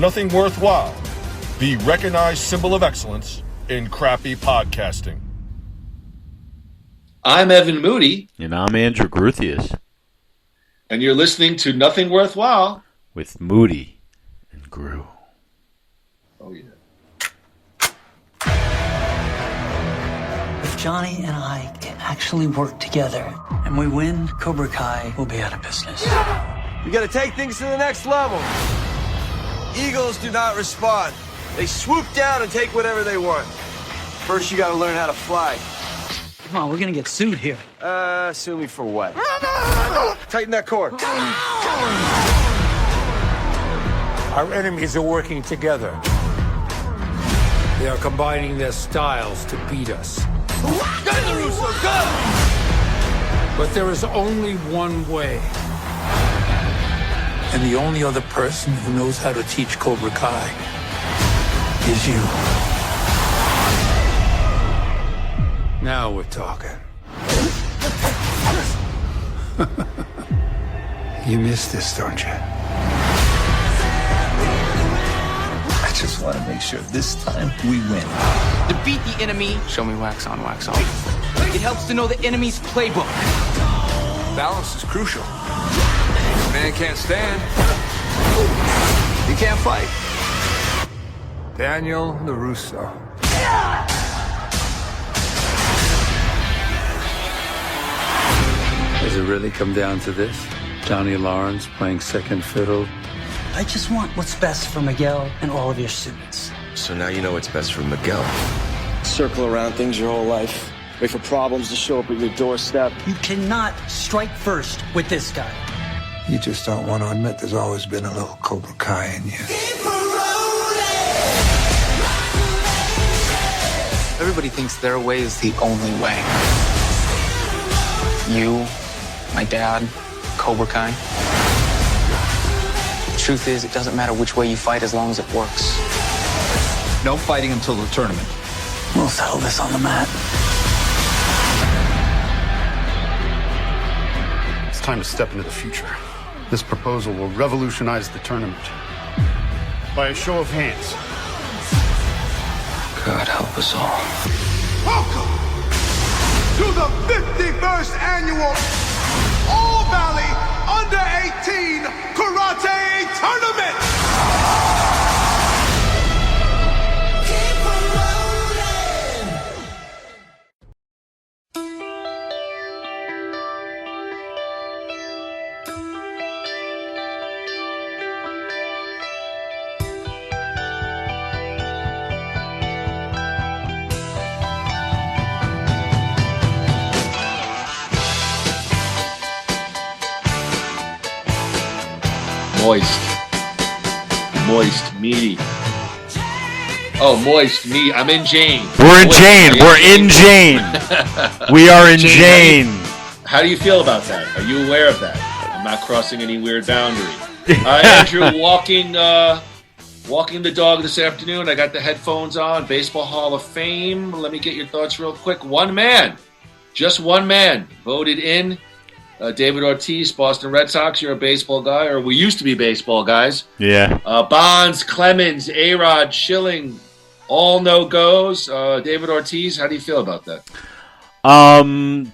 Nothing Worthwhile, the recognized symbol of excellence in crappy podcasting. I'm Evan Moody. And I'm Andrew Gruthius. And you're listening to Nothing Worthwhile with Moody and Groo. Oh, yeah. If Johnny and I can actually work together and we win, Cobra Kai will be out of business. We gotta take things to the next level. Eagles do not respond. They swoop down and take whatever they want. First, you gotta learn how to fly. Come on, we're gonna get sued here. Sue me for what? Tighten that cord. Our enemies are working together. They are combining their styles to beat us. Go, LaRusso, go! But there is only one way. And the only other person who knows how to teach Cobra Kai is you. Now we're talking. You missed this, don't you? I just want to make sure this time we win. To beat the enemy, show me wax on, wax off. It helps to know the enemy's playbook. Balance is crucial. Man can't stand. He can't fight. Daniel LaRusso. Does it really come down to this? Johnny Lawrence playing second fiddle? I just want what's best for Miguel and all of your students. So now you know what's best for Miguel. Circle around things your whole life. Wait for problems to show up at your doorstep. You cannot strike first with this guy. You just don't want to admit there's always been a little Cobra Kai in you. Everybody thinks their way is the only way. You, my dad, Cobra Kai. The truth is, it doesn't matter which way you fight as long as it works. No fighting until the tournament. We'll settle this on the mat. It's time to step into the future. This proposal will revolutionize the tournament. By a show of hands. God help us all. Welcome to the 51st annual All Valley Under 18 Karate Tournament. Moist, meaty. Oh, moist, meaty. I'm in Jane. We're in Jane. We're in Jane. We are in Jane. How do you feel about that? Are you aware of that? I'm not crossing any weird boundary. Andrew, walking the dog this afternoon. I got the headphones on. Baseball Hall of Fame. Let me get your thoughts real quick. One man, just one man, voted in. David Ortiz, Boston Red Sox. You're a baseball guy, or we used to be baseball guys. Yeah. Bonds, Clemens, A-Rod, Schilling, all no-goes. David Ortiz, how do you feel about that?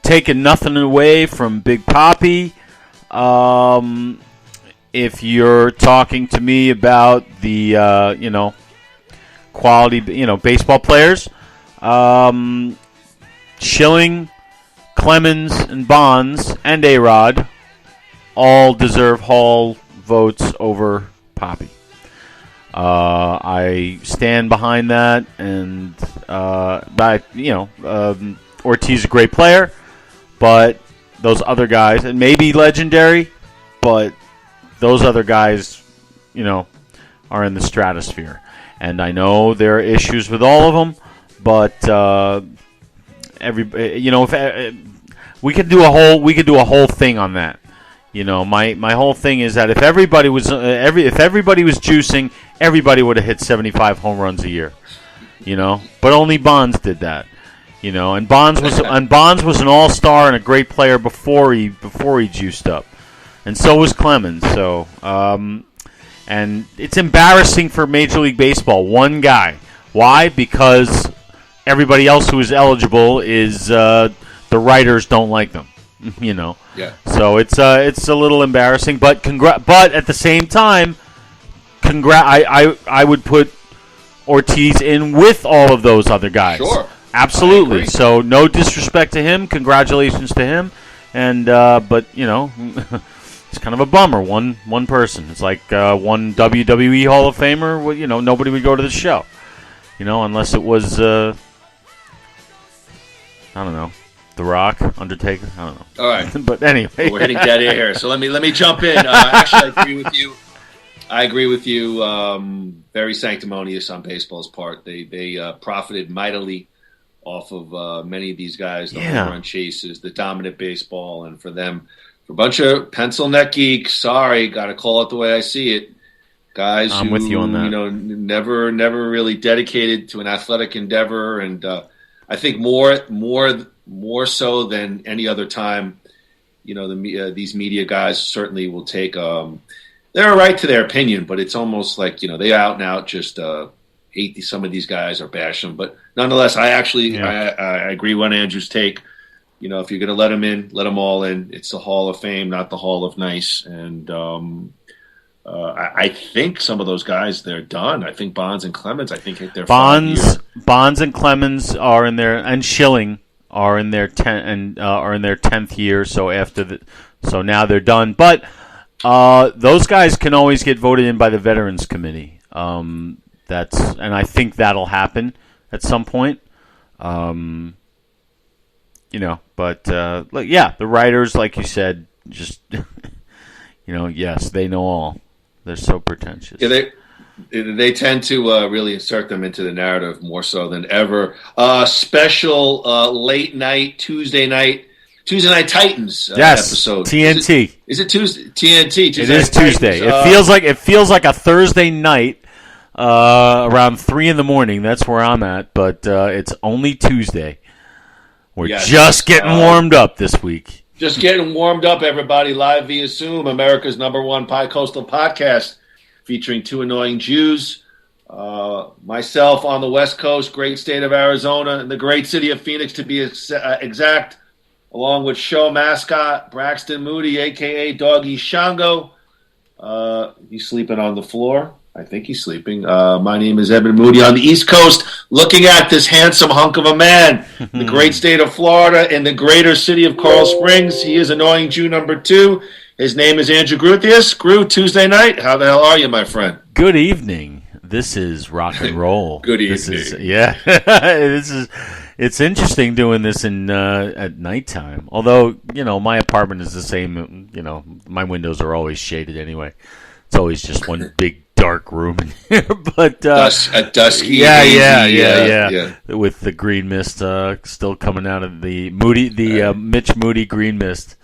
Taking nothing away from Big Papi. If you're talking to me about the, quality, baseball players, Schilling, Clemens and Bonds and A-Rod all deserve Hall votes over Papi. I stand behind that, and Ortiz is a great player, but those other guys, and maybe legendary, but those other guys, are in the stratosphere. And I know there are issues with all of them, but if we could do a whole thing on that. My whole thing is that if everybody was juicing, everybody would have hit 75 home runs a year. But only Bonds did that. And Bonds was an all-star and a great player before he juiced up, and so was Clemens. So And it's embarrassing for Major League Baseball. One guy. Why? Because everybody else who is eligible is the writers don't like them. You know. Yeah. So it's a little embarrassing, but but at the same time, I would put Ortiz in with all of those other guys. Sure. Absolutely. So no disrespect to him. Congratulations to him. And but you know. It's kind of a bummer. One person. It's like one WWE Hall of Famer. Well, you know, nobody would go to the show. You know, unless it was I don't know, The Rock, Undertaker. I don't know. All right, but anyway, we're hitting dead air here. So let me jump in. Actually, I agree with you. Very sanctimonious on baseball's part. They profited mightily off of many of these guys, the home run chases, the dominant baseball, and for them. For a bunch of pencil neck geeks, sorry, got to call it the way I see it. Guys I'm who, with you on that. You know, never really dedicated to an athletic endeavor, and I think more so than any other time, you know, these media guys certainly will take. They're a right to their opinion, but it's almost like, you know, they out and out just hate some of these guys or bash them. But nonetheless, I agree with Andrew's take. You know, if you're going to let them in, let them all in. It's the Hall of Fame, not the Hall of Nice. And I think some of those guys, they're done. I think Bonds and Clemens, hit their 5 years. Bonds and Clemens are in their, and Schilling are in their 10th year. So now they're done. But those guys can always get voted in by the Veterans Committee. And I think that'll happen at some point. You know, but the writers, like you said, just you know, yes, they know all. They're so pretentious. Yeah, they tend to really insert them into the narrative more so than ever. Special late night Tuesday night Titans episode. TNT. Is it Tuesday? TNT. It is Tuesday. It feels like a Thursday night around 3 a.m. That's where I'm at, but it's only Tuesday. We're just getting warmed up this week. Just getting warmed up, everybody, live via Zoom, America's #1 Pi-Coastal podcast, featuring two annoying Jews, myself on the West Coast, great state of Arizona, and the great city of Phoenix, to be exact, along with show mascot Braxton Moody, a.k.a. Doggy Shango. He's sleeping on the floor. I think he's sleeping. My name is Evan Moody on the East Coast, looking at this handsome hunk of a man, the great state of Florida, in the greater city of Coral Springs. He is annoying Jew number 2. His name is Andrew Gruthius. Groo, Tuesday night. How the hell are you, my friend? Good evening. This is rock and roll. Good evening. It's interesting doing this in at nighttime. Although, you know, my apartment is the same. You know, my windows are always shaded anyway. It's always just one big dark room in here, but a dusky, yeah, with the green mist still coming out of the Mitch Moody green mist.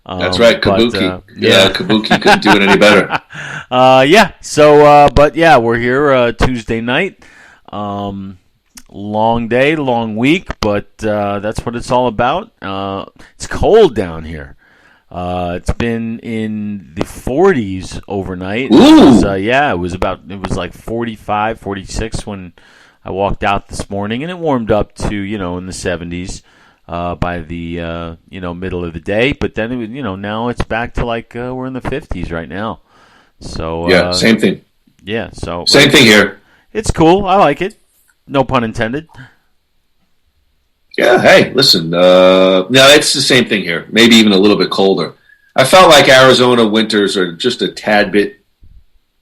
That's right, Kabuki. Kabuki couldn't do it any better. We're here Tuesday night. Long day, long week, but that's what it's all about. It's cold down here. It's been in the 40s overnight. It was like 45, 46 when I walked out this morning, and it warmed up to, you know, in the 70s by the middle of the day. But then it was, you know, now it's back to like we're in the 50s right now. So same thing. Yeah, so same thing here. It's cool. I like it. No pun intended. Yeah, hey, listen, no, it's the same thing here. Maybe even a little bit colder. I felt like Arizona winters are just a tad bit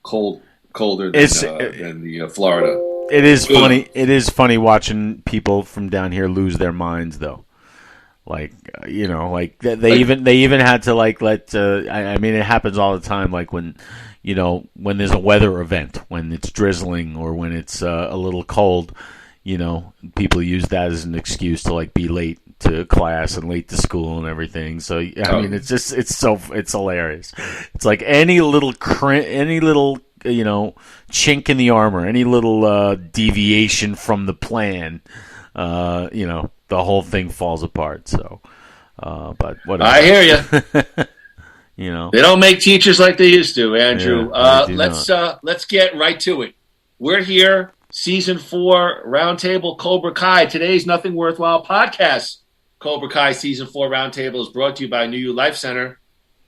colder than the Florida. It is funny. It is funny watching people from down here lose their minds, though. Like, you know, like they even had to like let. I mean, it happens all the time. Like when, you know, when there's a weather event, when it's drizzling or when it's a little cold. You know, people use that as an excuse to like be late to class and late to school and everything. So I mean, it's hilarious. It's like any little you know, chink in the armor, any little deviation from the plan, you know, the whole thing falls apart. So, but whatever. I hear you. You know, they don't make teachers like they used to, Andrew. Yeah, Let's get right to it. We're here, season 4, Roundtable Cobra Kai. Today's Nothing Worthwhile podcast. Cobra Kai Season 4 Roundtable is brought to you by New You Life Center.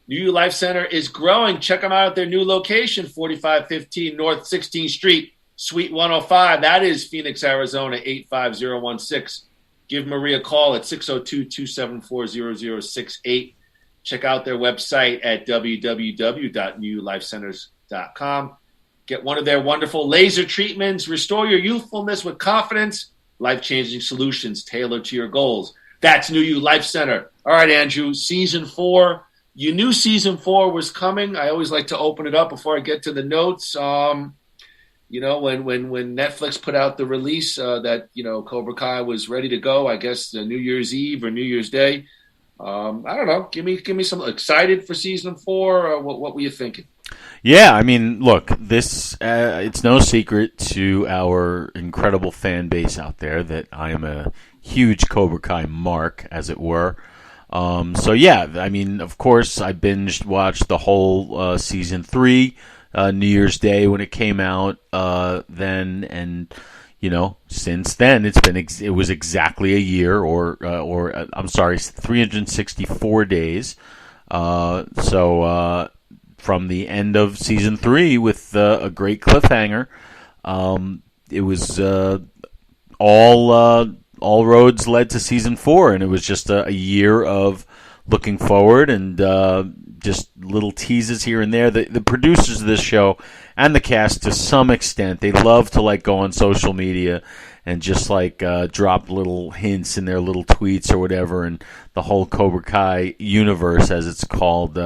New You Life Center is growing. Check them out at their new location, 4515 North 16th Street, Suite 105. That is Phoenix, Arizona, 85016. Give Maria a call at 602-274-0068. Check out their website at www.newlifecenters.com. Get one of their wonderful laser treatments. Restore your youthfulness with confidence. Life-changing solutions tailored to your goals. That's New You Life Center. All right, Andrew, Season 4. You knew Season 4 was coming. I always like to open it up before I get to the notes. When Netflix put out the release that, Cobra Kai was ready to go, I guess New Year's Eve or New Year's Day. I don't know. Give me some excited for Season 4. What were you thinking? Yeah, I mean, look, this it's no secret to our incredible fan base out there that I am a huge Cobra Kai mark, as it were. So yeah, I mean, of course, I watched the whole Season 3 New Year's Day when it came out. Then and. Since then it was exactly a year, or 364 days. So from the end of Season 3 with a great cliffhanger, it was all roads led to Season 4, and it was just a year of looking forward and just little teases here and there. The producers of this show and the cast, to some extent, they love to go on social media and just drop little hints in their little tweets or whatever, and the whole Cobra Kai universe, as it's called,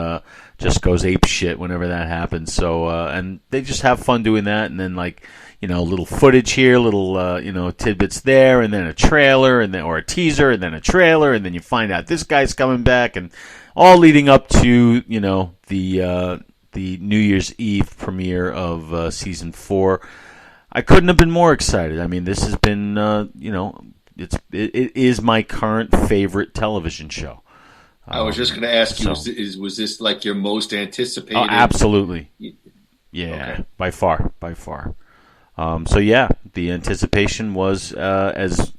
just goes ape shit whenever that happens. So and they just have fun doing that, and then little footage here, little tidbits there, and then a trailer, and then or a teaser, and then a trailer, and then you find out this guy's coming back, and all leading up to the New Year's Eve premiere of Season 4. I couldn't have been more excited. I mean, this has been, it is my current favorite television show. I was just going to ask you, was this your most anticipated? Oh, absolutely. Yeah, okay. By far. So yeah, the anticipation was as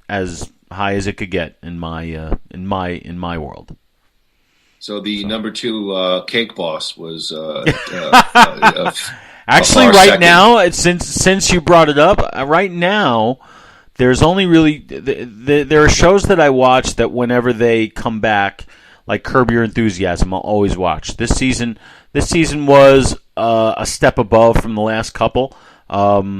high as it could get in my world. So the number 2 cake boss was actually right now. Since you brought it up, right now there's only really there are shows that I watch that whenever they come back, like Curb Your Enthusiasm, I'll always watch. This season was a step above from the last couple. But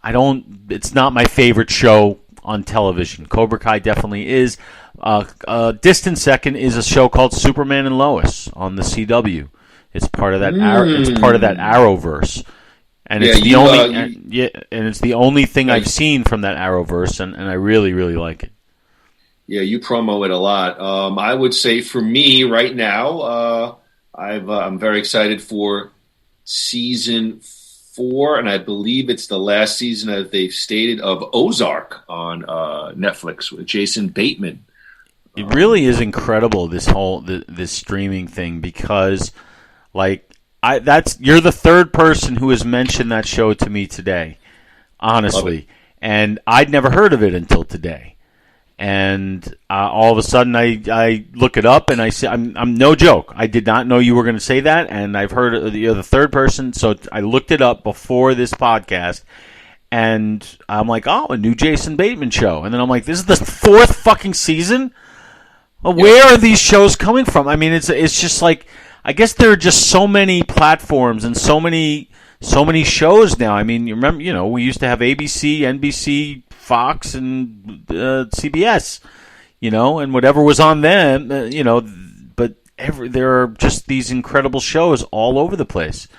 I don't. It's not my favorite show on television. Cobra Kai definitely is. Distant second is a show called Superman and Lois on the CW. It's part of that. It's part of that Arrowverse, and it's the only. And it's the only thing I've seen from that Arrowverse, and I really, really like it. Yeah, you promo it a lot. I would say for me right now, I'm very excited for Season 4, and I believe it's the last season, as they've stated, of Ozark on Netflix with Jason Bateman. It really is incredible, this whole this streaming thing, because you're the third person who has mentioned that show to me today, honestly, and I'd never heard of it until today. And all of a sudden, I look it up, and I say, I'm no joke. I did not know you were going to say that, and I've heard you're the third person. So I looked it up before this podcast, and I'm like, oh, a new Jason Bateman show. And then I'm like, this is the 4th fucking season? Well, where are these shows coming from? I mean, it's just I guess there are just so many platforms and so many shows now. I mean, you remember, we used to have ABC, NBC, Fox, and CBS, and whatever was on them, but there are just these incredible shows all over the place,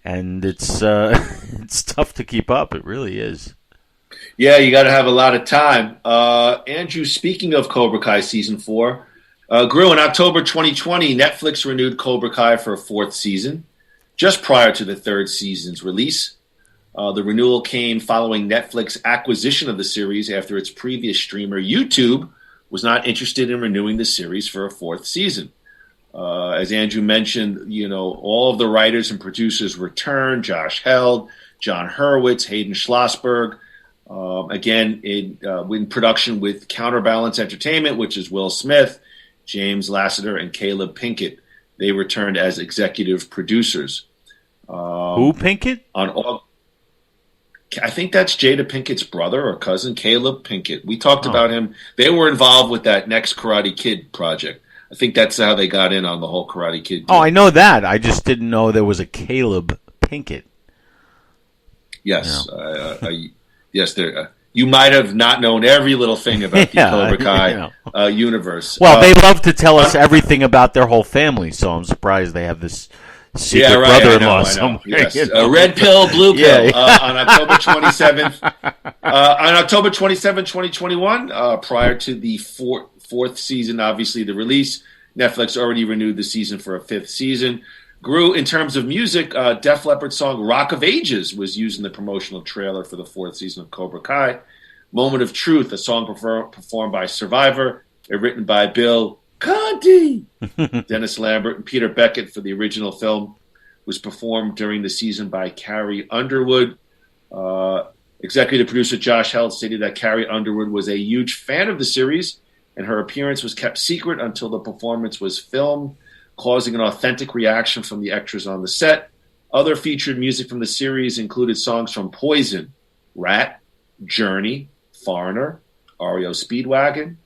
and it's it's tough to keep up. It really is. Yeah, you got to have a lot of time. Andrew, speaking of Cobra Kai Season 4, Groo, in October 2020, Netflix renewed Cobra Kai for a 4th season, just prior to the 3rd season's release. The renewal came following Netflix acquisition of the series after its previous streamer, YouTube, was not interested in renewing the series for a fourth season. As Andrew mentioned, all of the writers and producers returned: Josh Held, John Hurwitz, Hayden Schlossberg. Again, in production with Counterbalance Entertainment, which is Will Smith, James Lasseter, and Caleb Pinkett. They returned as executive producers. Who, Pinkett? I think that's Jada Pinkett's brother or cousin, Caleb Pinkett. We talked about him. They were involved with that Next Karate Kid project. I think that's how they got in on the whole Karate Kid deal. Oh, I know that. I just didn't know there was a Caleb Pinkett. Yes. Yes, you might have not known every little thing about the Cobra Kai universe. Well, they love to tell us everything about their whole family, so I'm surprised they have this secret brother-in-law somewhere. Yes. Red pill, blue pill. On October 27th, 2021, prior to the fourth season, obviously the release, Netflix already renewed the season for a fifth season. Grew in terms of music, Def Leppard's song "Rock of Ages" was used in the promotional trailer for the fourth season of Cobra Kai. "Moment of Truth," a song performed by Survivor, written by Bill Conti, Dennis Lambert, and Peter Beckett for the original film, was performed during the season by Carrie Underwood. Executive producer Josh Held stated that Carrie Underwood was a huge fan of the series, and her appearance was kept secret until the performance was filmed, causing an authentic reaction from the extras on the set. Other featured music from the series included songs from Poison, Rat, Journey, Foreigner, REO Speedwagon,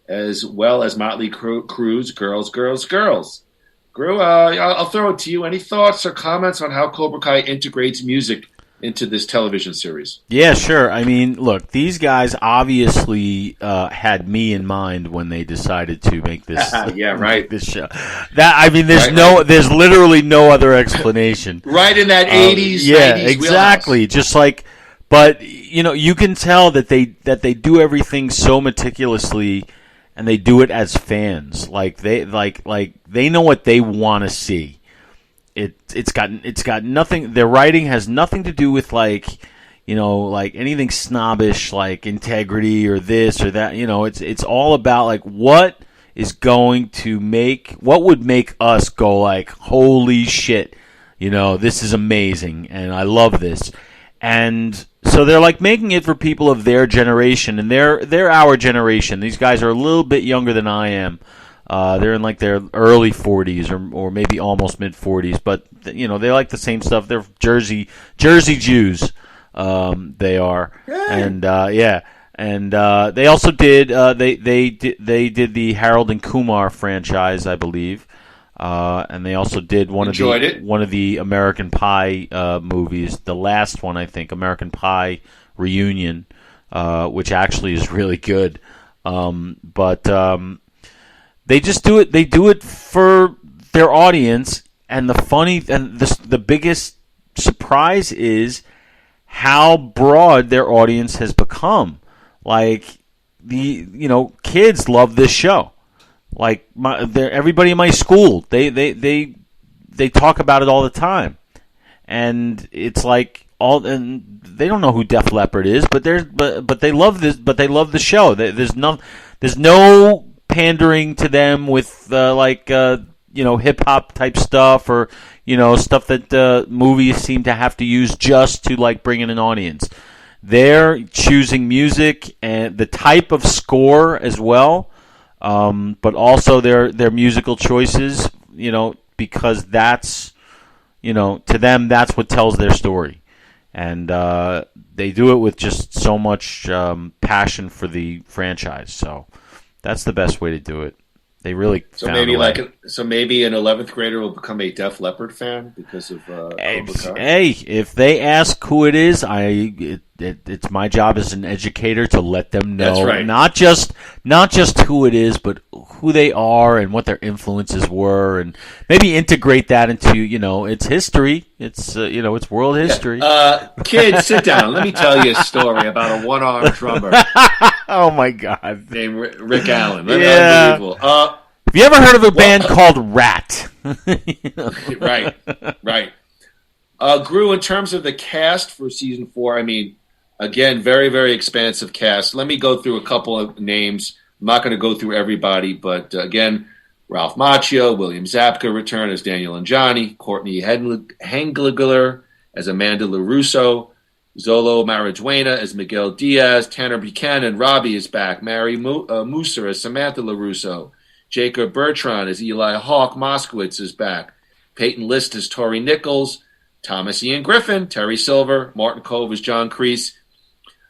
as well as Motley Crue's Girls, Girls, Girls. Groo, I'll throw it to you. Any thoughts or comments on how Cobra Kai integrates music into this television series? Yeah, sure. I mean, look, these guys obviously had me in mind when they decided to make this. Make this show. There's literally no other explanation. Right in that 80s, 90s exactly. wheelhouse. Just like, but you can tell that they do everything so meticulously, and they do it as fans. Like they know what they want to see. It's got nothing. Their writing has nothing to do with like anything snobbish, like integrity or this or that. It's all about like what would make us go like, holy shit, this is amazing and I love this. And so they're like making it for people of their generation, and they're our generation. These guys are a little bit younger than I am. They're in like their early 40s or maybe almost mid 40s, but they like the same stuff. They're Jersey Jews. They are, and and they also did they did the Harold and Kumar franchise, I believe, and they also did one of the American Pie movies. The last one, I think, American Pie Reunion, which actually is really good, but. They just do it. They do it for their audience, and the biggest surprise is how broad their audience has become. Like kids love this show. Like everybody in my school, they talk about it all the time, and it's like and they don't know who Def Leppard is, but they love this. But they love the show. There's no pandering to them with hip hop type stuff or stuff that movies seem to have to use just to like bring in an audience. They're choosing music and the type of score as well, but also their musical choices. Because that's to them that's what tells their story, and they do it with just so much passion for the franchise. So. That's the best way to do it. They really maybe an 11th grader will become a Def Leppard fan because of Cobra Kai. Hey, if they ask who it is, it's my job as an educator to let them know. That's right. Not just who it is, but who they are and what their influences were, and maybe integrate that into its history. It's it's world history. Kids, sit down. Let me tell you a story about a one-armed drummer. Oh my God! Named Rick Allen. Unbelievable. Have you ever heard of a band called Rat? Right. Groo, in terms of the cast for season 4, I mean, again, very, very expansive cast. Let me go through a couple of names. I'm not going to go through everybody, but again, Ralph Macchio, William Zabka return as Daniel and Johnny, Courtney Hengler as Amanda LaRusso, Zolo Marijuana as Miguel Diaz, Tanner Buchanan, Robbie is back, Mary Musser as Samantha LaRusso, Jacob Bertrand as Eli Hawk Moskowitz is back, Peyton List as Tori Nichols, Thomas Ian Griffin, Terry Silver, Martin Cove as John Kreese,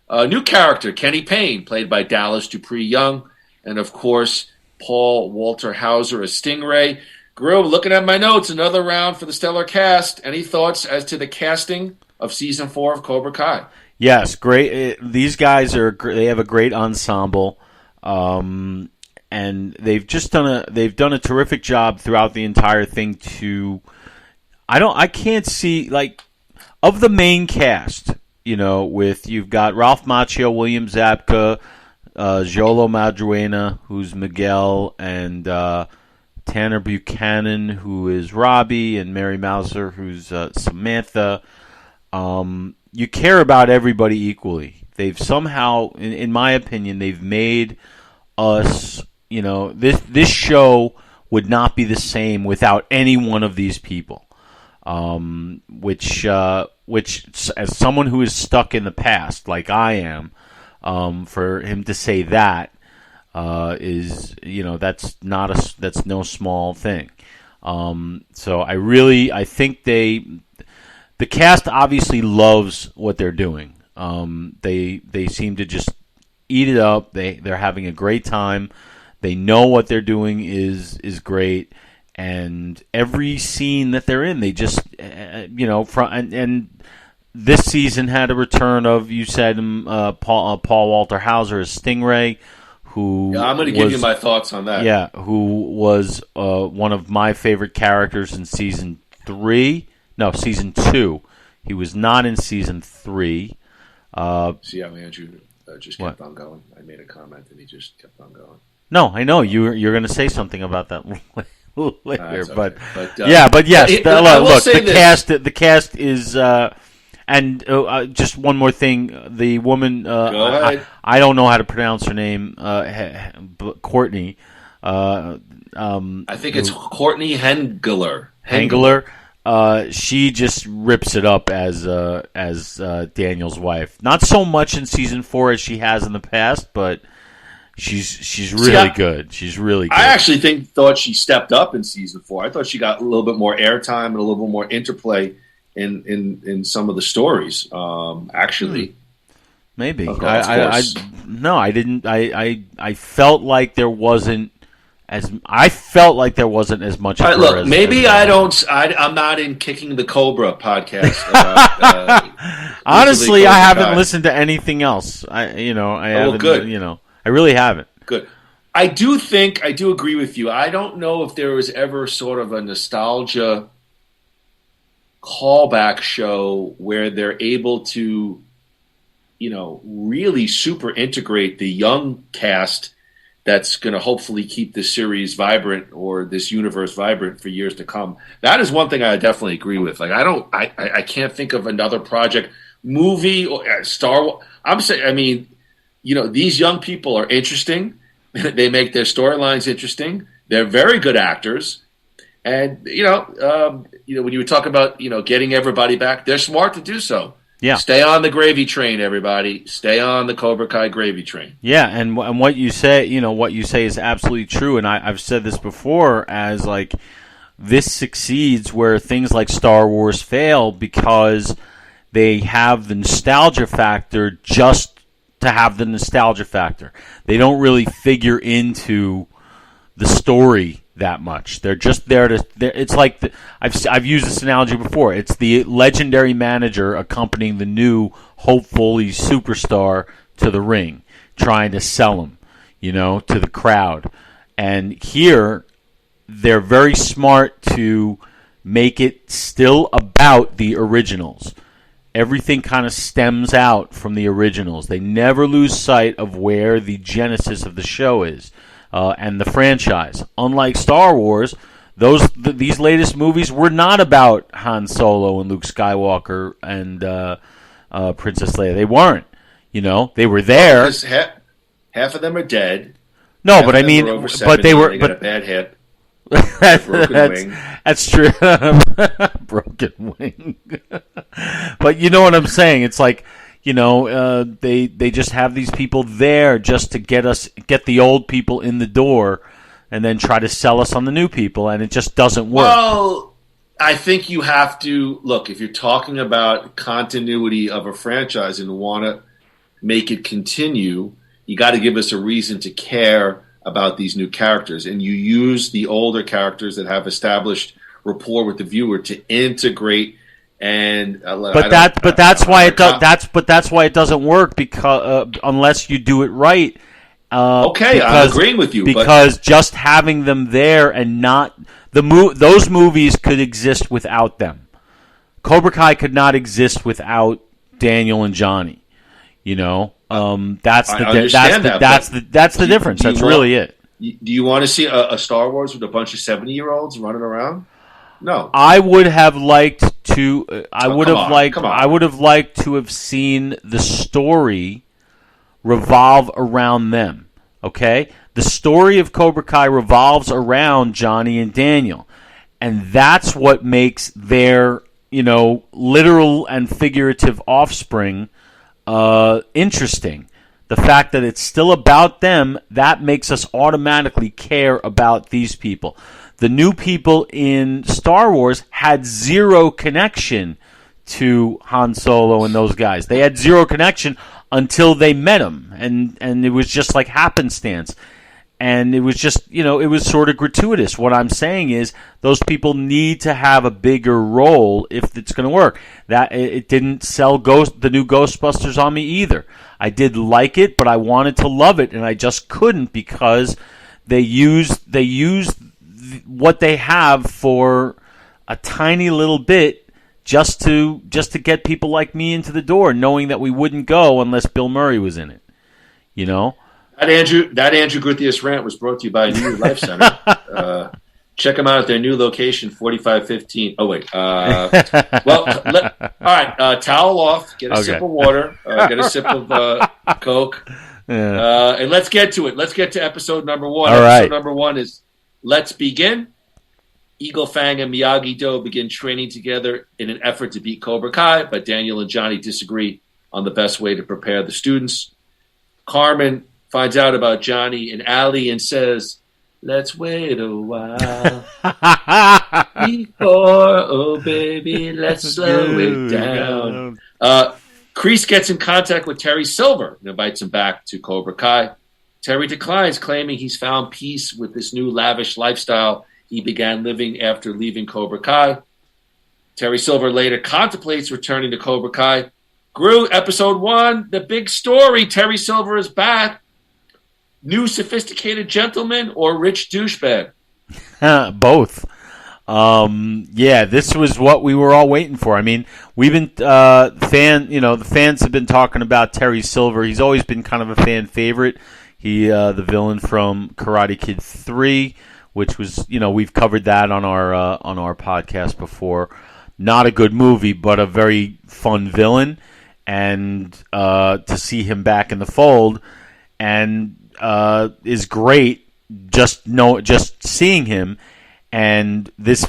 a new character, Kenny Payne, played by Dallas Dupree Young, and of course, Paul Walter Hauser as Stingray. Groo, looking at my notes, another round for the stellar cast. Any thoughts as to the casting of Season 4 of Cobra Kai? Yes, great. These guys they have a great ensemble, and they've done a terrific job throughout the entire thing. I can't see, like, of the main cast, you've got Ralph Macchio, William Zabka, Jolo Madruena, who's Miguel, and Tanner Buchanan, who is Robbie, and Mary Mauser, who's Samantha. You care about everybody equally. They've somehow, in my opinion, they've made us, this show would not be the same without any one of these people. Which, as someone who is stuck in the past, like I am, for him to say that is, that's no small thing. So I think the cast obviously loves what they're doing. They seem to just eat it up. They're having a great time. They know what they're doing is great. And every scene that they're in, they just, and this season had a return of, you said, Paul Walter Hauser as Stingray, who I'm going to give you my thoughts on that. Yeah, who was one of my favorite characters in Season 2. He was not in Season 3. See how Andrew just kept on going? I made a comment and he just kept on going. No, I know. You're going to say something about that later, okay. but yes. Look, the cast is, and just one more thing. The woman, go ahead. I don't know how to pronounce her name, Courtney. I think it's Courtney Hengler. She just rips it up as Daniel's wife. Not so much in Season 4 as she has in the past, but. She's really good. She's really good. I actually thought she stepped up in Season 4. I thought she got a little bit more airtime and a little bit more interplay in some of the stories. Actually, maybe I didn't. I felt like there wasn't as much. All right, look, maybe I'm not in Kicking the Cobra podcast. Honestly, I haven't listened to anything else. I haven't. Good. I really haven't. Good. I do agree with you. I don't know if there was ever sort of a nostalgia callback show where they're able to, really super integrate the young cast that's going to hopefully keep this series vibrant or this universe vibrant for years to come. That is one thing I definitely agree with. Like, I can't think of another project, movie, or Star Wars. These young people are interesting. They make their storylines interesting. They're very good actors. And, when you were talking about, getting everybody back, they're smart to do so. Yeah. Stay on the gravy train, everybody. Stay on the Cobra Kai gravy train. Yeah, and what you say, is absolutely true. And I've said this before as, like, this succeeds where things like Star Wars fail because they have the nostalgia factor just to have the nostalgia factor. They don't really figure into the story that much. They're just there to. It's like I've used this analogy before. It's the legendary manager accompanying the new, hopefully superstar to the ring, trying to sell him, to the crowd. And here, they're very smart to make it still about the originals. Everything kind of stems out from the originals. They never lose sight of where the genesis of the show is and the franchise. Unlike Star Wars, these latest movies were not about Han Solo and Luke Skywalker and Princess Leia. They weren't. They were there. Half of them are dead. No, but I They're mean, over but 70, they were, they got a but bad hip, broken that's, wing. that's true. Broken wing. But you know what I'm saying? It's like, they just have these people there just to get the old people in the door, and then try to sell us on the new people, and it just doesn't work. Well, I think you have to look if you're talking about continuity of a franchise and want to make it continue. You got to give us a reason to care about these new characters, and you use the older characters that have established rapport with the viewer to integrate. And that's why it doesn't work because unless you do it right. Okay, I'm agreeing with you because just having them there and not those movies could exist without them. Cobra Kai could not exist without Daniel and Johnny. That's the difference. That's really it. Do you want to see a Star Wars with a bunch of 70-year-olds running around? No. I would have liked to. I would have liked to have seen the story revolve around them. Okay, the story of Cobra Kai revolves around Johnny and Daniel, and that's what makes their literal and figurative offspring interesting. The fact that it's still about them, that makes us automatically care about these people. The new people in Star Wars had zero connection to Han Solo and those guys. They had zero connection until they met him, and it was just like happenstance. And it was just, it was sort of gratuitous. What I'm saying is those people need to have a bigger role if it's going to work. That it didn't sell the new Ghostbusters on me either. I did like it, but I wanted to love it, and I just couldn't because they used what they have for a tiny little bit just to get people like me into the door, knowing that we wouldn't go unless Bill Murray was in it. That Andrew Guthias rant was brought to you by New Life Center. Check them out at their new location, 4515. Oh, wait. All right. Towel off. Get a sip of water. Get a sip of Coke. Yeah. And let's get to it. Let's get to episode number 1. All episode right. number 1 is Let's Begin. Eagle Fang and Miyagi-Do begin training together in an effort to beat Cobra Kai, but Daniel and Johnny disagree on the best way to prepare the students. Carmen finds out about Johnny and Allie and says, "Let's wait a while before, oh baby, let's slow it down." Kreese gets in contact with Terry Silver and invites him back to Cobra Kai. Terry declines, claiming he's found peace with this new lavish lifestyle he began living after leaving Cobra Kai. Terry Silver later contemplates returning to Cobra Kai. Groo, episode 1, the big story. Terry Silver is back. New sophisticated gentleman or rich douchebag? Both. This was what we were all waiting for. I mean, we've been the fans have been talking about Terry Silver. He's always been kind of a fan favorite. He the villain from Karate Kid 3, which was, we've covered that on our podcast before. Not a good movie, but a very fun villain, and to see him back in the fold and is great. Just seeing him, and this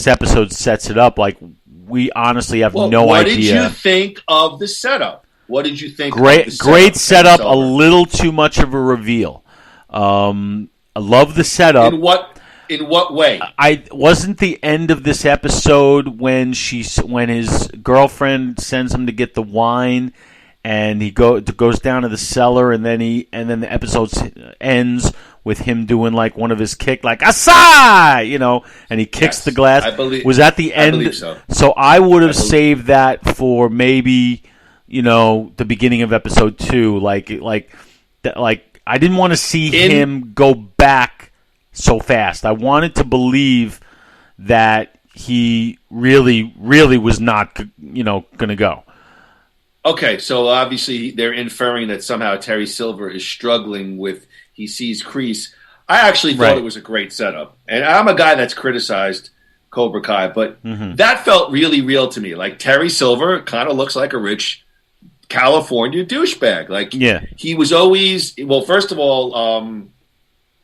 episode sets it up like we honestly have no idea. What did you think of the setup? What did you think? Great setup. A little too much of a reveal. I love the setup. In what way? I wasn't the end of this episode when his girlfriend sends him to get the wine, and he goes down to the cellar, and then the episode ends with him doing like one of his kick, like "Asai," and he kicks the glass. Was that the end? I believe so. So I would have saved that for maybe the beginning of episode 2, like I didn't want to see him go back so fast. I wanted to believe that he really, really was not, going to go. Okay, so obviously they're inferring that somehow Terry Silver is struggling with, he sees Kreese. I actually thought it was a great setup. And I'm a guy that's criticized Cobra Kai, but that felt really real to me. Like Terry Silver kind of looks like a rich California douchebag. Like he was always, well, first of all,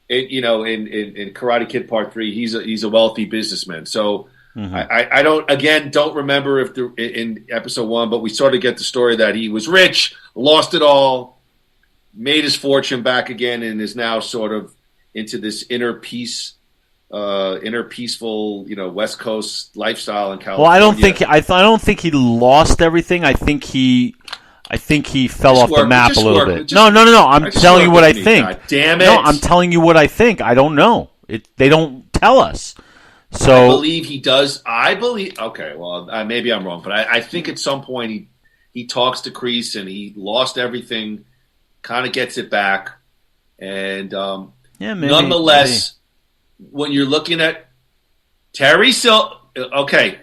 in Karate Kid Part 3, he's a wealthy businessman. So I don't remember if in episode 1, but we sort of get the story that he was rich, lost it all, made his fortune back again, and is now sort of into this inner peaceful, West Coast lifestyle in California. Well, I don't think he lost everything. I think he fell off the map a little bit. No. I'm telling you what I think. God damn it! No, I'm telling you what I think. I don't know. They don't tell us. So I believe he does. Okay, well, maybe I'm wrong, but I think at some point he talks to Kreese and he lost everything, kind of gets it back, and nonetheless, when you're looking at Terry Silver,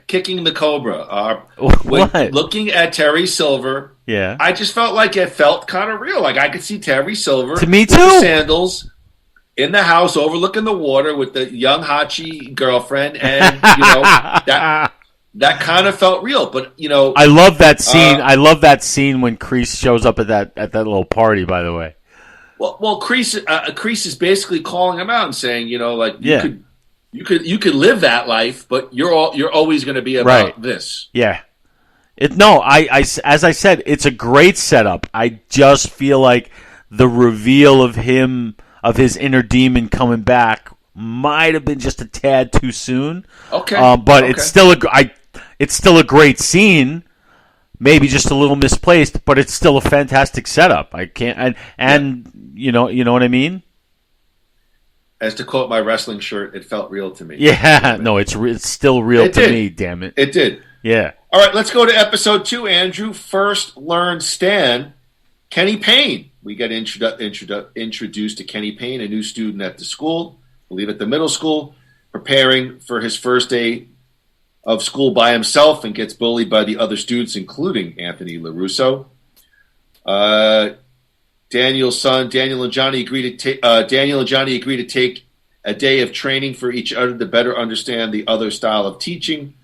kicking the Cobra. Looking at Terry Silver, I just felt like it felt kind of real. Like I could see Terry Silver, to me too, with the sandals in the house overlooking the water with the young Hachi girlfriend, and that kind of felt real. But I love that scene. I love that scene when Kreese shows up at that little party. By the way, well, Kreese is basically calling him out and saying, you could live that life, but you're always going to be about this. Yeah. As I said, it's a great setup. I just feel like the reveal of his inner demon coming back might have been just a tad too soon. Okay. But it's still a great scene. Maybe just a little misplaced, but it's still a fantastic setup. I can't you know what I mean? As to quote my wrestling shirt, it felt real to me. Yeah, no, it's still real to me, damn it. It did. Yeah. All right, let's go to episode 2, Andrew. First learn Stan, Kenny Payne. We get introduced to Kenny Payne, a new student at the school, I believe at the middle school, preparing for his first day of school by himself and gets bullied by the other students, including Anthony LaRusso. Daniel and Johnny agree to take a day of training for each other to better understand the other style of teaching.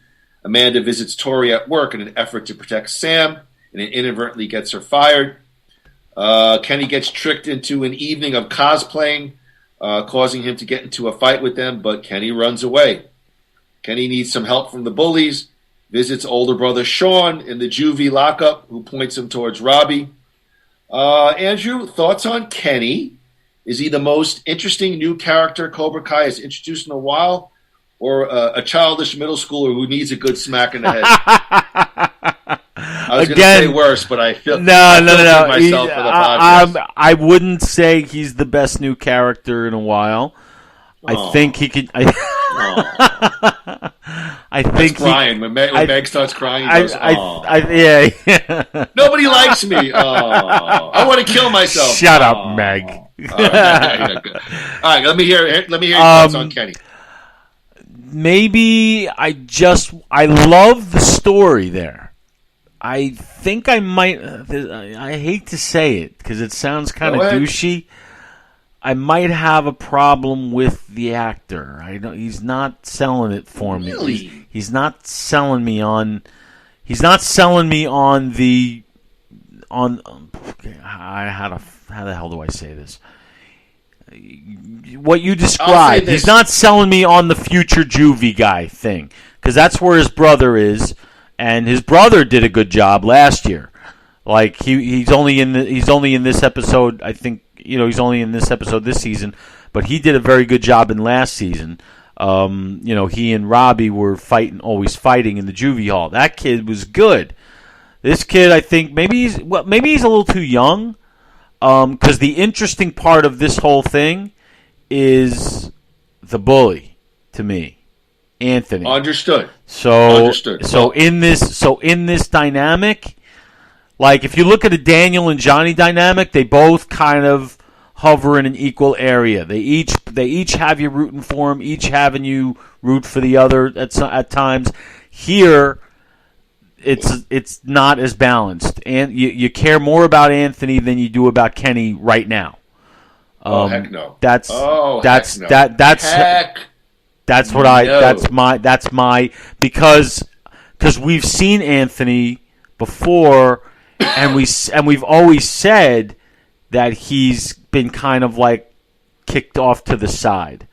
Amanda visits Tori at work in an effort to protect Sam, and inadvertently gets her fired. Kenny gets tricked into an evening of cosplaying, causing him to get into a fight with them, but Kenny runs away. Kenny needs some help from the bullies, visits older brother Sean in the juvie lockup, who points him towards Robbie. Andrew, thoughts on Kenny? Is he the most interesting new character Cobra Kai has introduced in a while, or a childish middle schooler who needs a good smack in the head? I was going to say worse, but I feel myself for the podcast. I wouldn't say he's the best new character in a while. I think he could. I think that's Brian. When Meg starts crying, he goes, yeah. Nobody likes me. I want to kill myself. Shut up, Meg. All right, let me hear your thoughts on Kenny. Maybe I love the story there. I think I might. I hate to say it because it sounds kind of douchey. I might have a problem with the actor. He's not selling it for me. Really? He's not selling me on. He's not selling me on the. How the hell do I say this? What you described. He's not selling me on the future juvie guy thing, because that's where his brother is, and his brother did a good job last year. Like he's only in this episode. I think he's only in this episode this season, but he did a very good job in last season. He and Robbie were always fighting in the juvie hall. That kid was good. This kid, I think maybe he's a little too young. Because the interesting part of this whole thing is the bully to me, Anthony. Understood. So in this dynamic, like if you look at a Daniel and Johnny dynamic, they both kind of hover in an equal area. They each have you rooting for them, each having you root for the other at times. Here, it's not as balanced, and you care more about Anthony than you do about Kenny right now. Heck no. That's my because we've seen Anthony before, and we've always said that he's been kind of like kicked off to the side.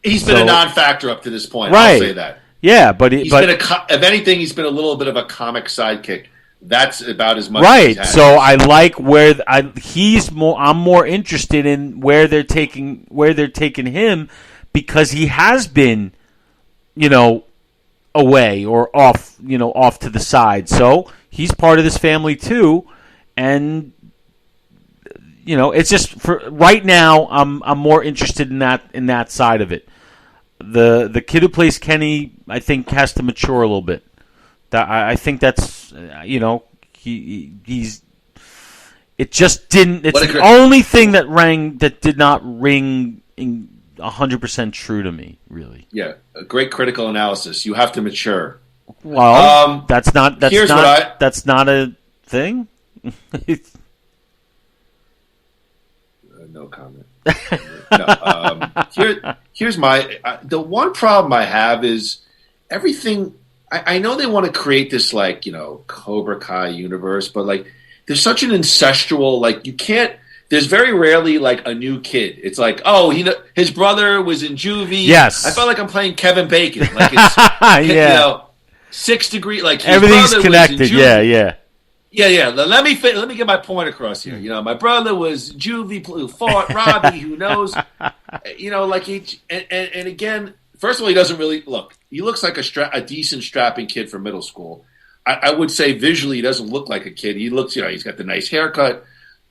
He's been a non-factor up to this point. Right. I'll say that. Yeah, but been if anything, he's been a little bit of a comic sidekick. That's about as much. Right. As so I like where I'm more interested in where they're taking him, because he has been, away or off to the side. So he's part of this family too, and it's just for right now. I'm more interested in that side of it. The kid who plays Kenny, I think, has to mature a little bit. I think that's he's. It just didn't. It's the only thing that did not ring 100% true to me, really. Yeah, a great critical analysis. You have to mature. Well, that's not a thing. No comment. Here's my the one problem I have is everything. I know they want to create this Cobra Kai universe, but there's such an ancestral you can't. There's very rarely a new kid. It's his brother was in juvie. Yes, I felt like I'm playing Kevin Bacon. It's 6 Degree. His everything's connected. Yeah. Let me get my point across here. My brother was juvie who fought Robbie. Who knows? And again, first of all, he doesn't really look. He looks like a decent strapping kid from middle school. I would say visually, he doesn't look like a kid. He looks, he's got the nice haircut.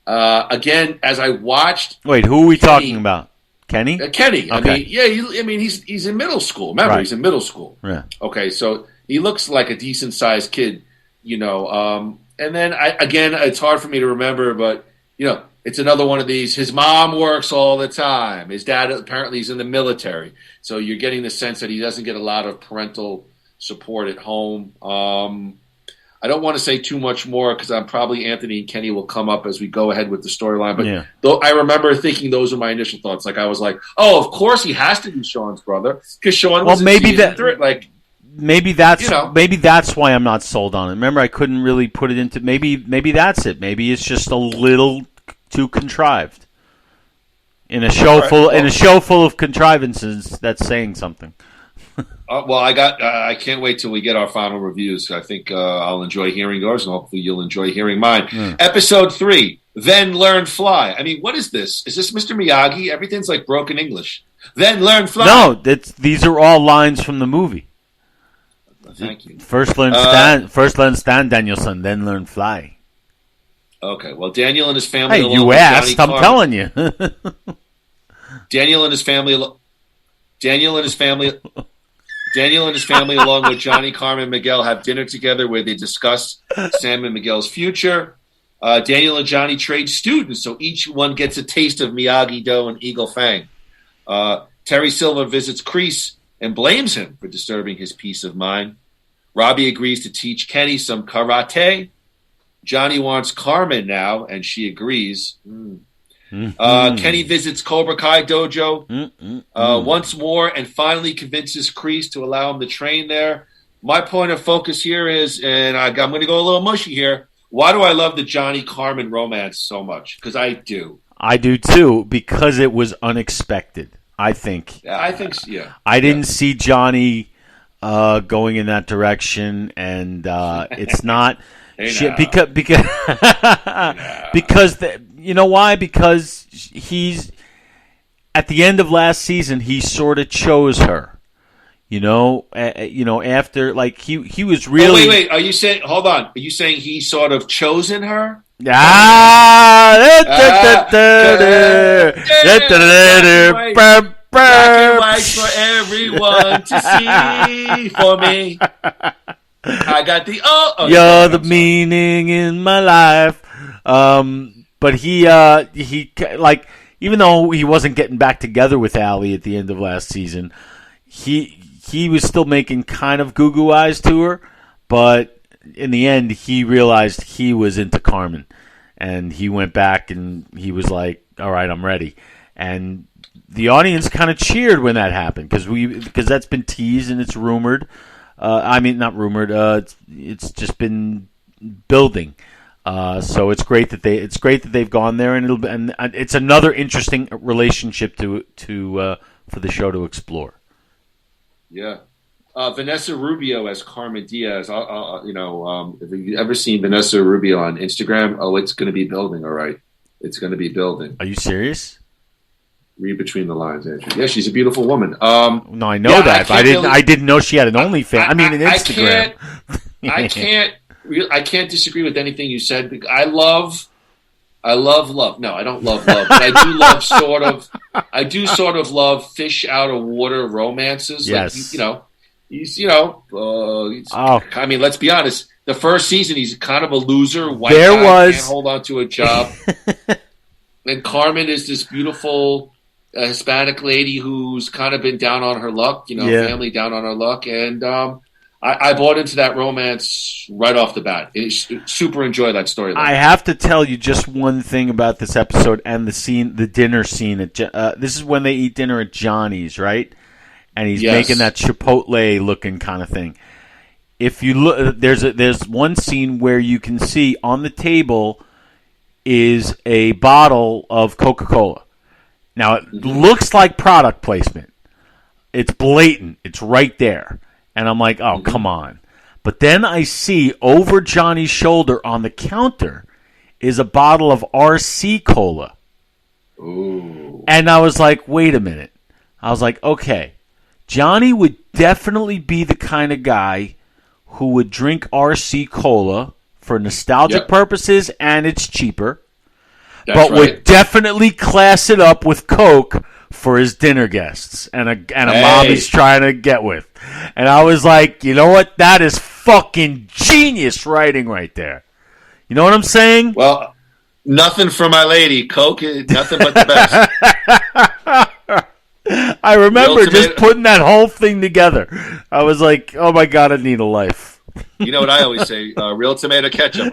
Again, as I watched, wait, who are we talking about? Kenny? Kenny. Okay. He's in middle school. Remember, he's in middle school. Yeah. Okay, so he looks like a decent sized kid. And then it's hard for me to remember, but it's another one of these. His mom works all the time. His dad apparently is in the military, so you're getting the sense that he doesn't get a lot of parental support at home. I don't want to say too much more because I'm probably Anthony and Kenny will come up as we go ahead with the storyline. But though I remember thinking those were my initial thoughts. I was like, oh, of course he has to be Sean's brother because Sean was maybe that's why I'm not sold on it. Remember, I couldn't really put it into maybe that's it. Maybe it's just a little too contrived in a show full of contrivances. That's saying something. I can't wait till we get our final reviews. I think I'll enjoy hearing yours, and hopefully you'll enjoy hearing mine. Episode 3, Then Learn Fly. I mean, what is this? Is this Mr. Miyagi? Everything's like broken English. Then Learn Fly. No, these are all lines from the movie. Thank you. First learn stand, Danielson, then learn fly. Okay, well, Daniel and his family. Hey, you asked. I'm telling you. Daniel and his family, along with Johnny, Carmen, and Miguel, have dinner together where they discuss Sam and Miguel's future. Daniel and Johnny trade students, so each one gets a taste of Miyagi-Do and Eagle Fang. Terry Silver visits Kreese and blames him for disturbing his peace of mind. Robbie agrees to teach Kenny some karate. Johnny wants Carmen now, and she agrees. Kenny visits Cobra Kai dojo once more and finally convinces Kreese to allow him to train there. My point of focus here is, and I'm going to go a little mushy here, why do I love the Johnny-Carmen romance so much? Because I do. I do too, because it was unexpected, I think. Yeah, I think so, yeah. I didn't see Johnny going in that direction, and it's not... because you know why? Because he's at the end of last season, he sort of chose her. After he was really. Wait. Are you saying? Hold on. Are you saying he sort of chosen her? Black and white for everyone to see for me. I got the you're the meaning in my life. But he even though he wasn't getting back together with Allie at the end of last season, he was still making kind of goo-goo eyes to her. But in the end, he realized he was into Carmen, and he went back and he was like, "All right, I'm ready." And the audience kind of cheered when that happened because that's been teased and it's rumored. Not rumored. It's just been building. So it's great that they've gone there, and it's another interesting relationship to for the show to explore. Yeah. Vanessa Rubio as Carmen Diaz. If you've ever seen Vanessa Rubio on Instagram, it's going to be building. All right, it's going to be building. Are you serious? Read between the lines, Andrew. Yeah, she's a beautiful woman. No, I know that. I didn't know she had an OnlyFans. I mean, an Instagram. I can't disagree with anything you said. I love love. No, I don't love love, but I do love I do sort of love fish out of water romances. Yes. Like, I mean, let's be honest. The first season, he's kind of a loser. White guy, can't hold on to a job. And Carmen is this beautiful Hispanic lady who's kind of been down on her luck. Family down on her luck, and I bought into that romance right off the bat. Super enjoyed that storyline. I have to tell you just one thing about this episode and the dinner scene. This is when they eat dinner at Johnny's, right? And he's making that Chipotle looking kind of thing. If you look, there's one scene where you can see on the table is a bottle of Coca-Cola. Now it looks like product placement. It's blatant. It's right there. And I'm like, oh, come on. But then I see over Johnny's shoulder on the counter is a bottle of RC Cola. Ooh. And I was like, wait a minute. I was like, okay. Johnny would definitely be the kind of guy who would drink RC Cola for nostalgic purposes, and it's cheaper. Would definitely class it up with Coke for his dinner guests and a mom he's trying to get with. And I was like, you know what? That is fucking genius writing right there. You know what I'm saying? Well, nothing for my lady. Coke is nothing but the best. I remember just putting that whole thing together. I was like, oh my God, I need a life. You know what I always say? Real tomato ketchup.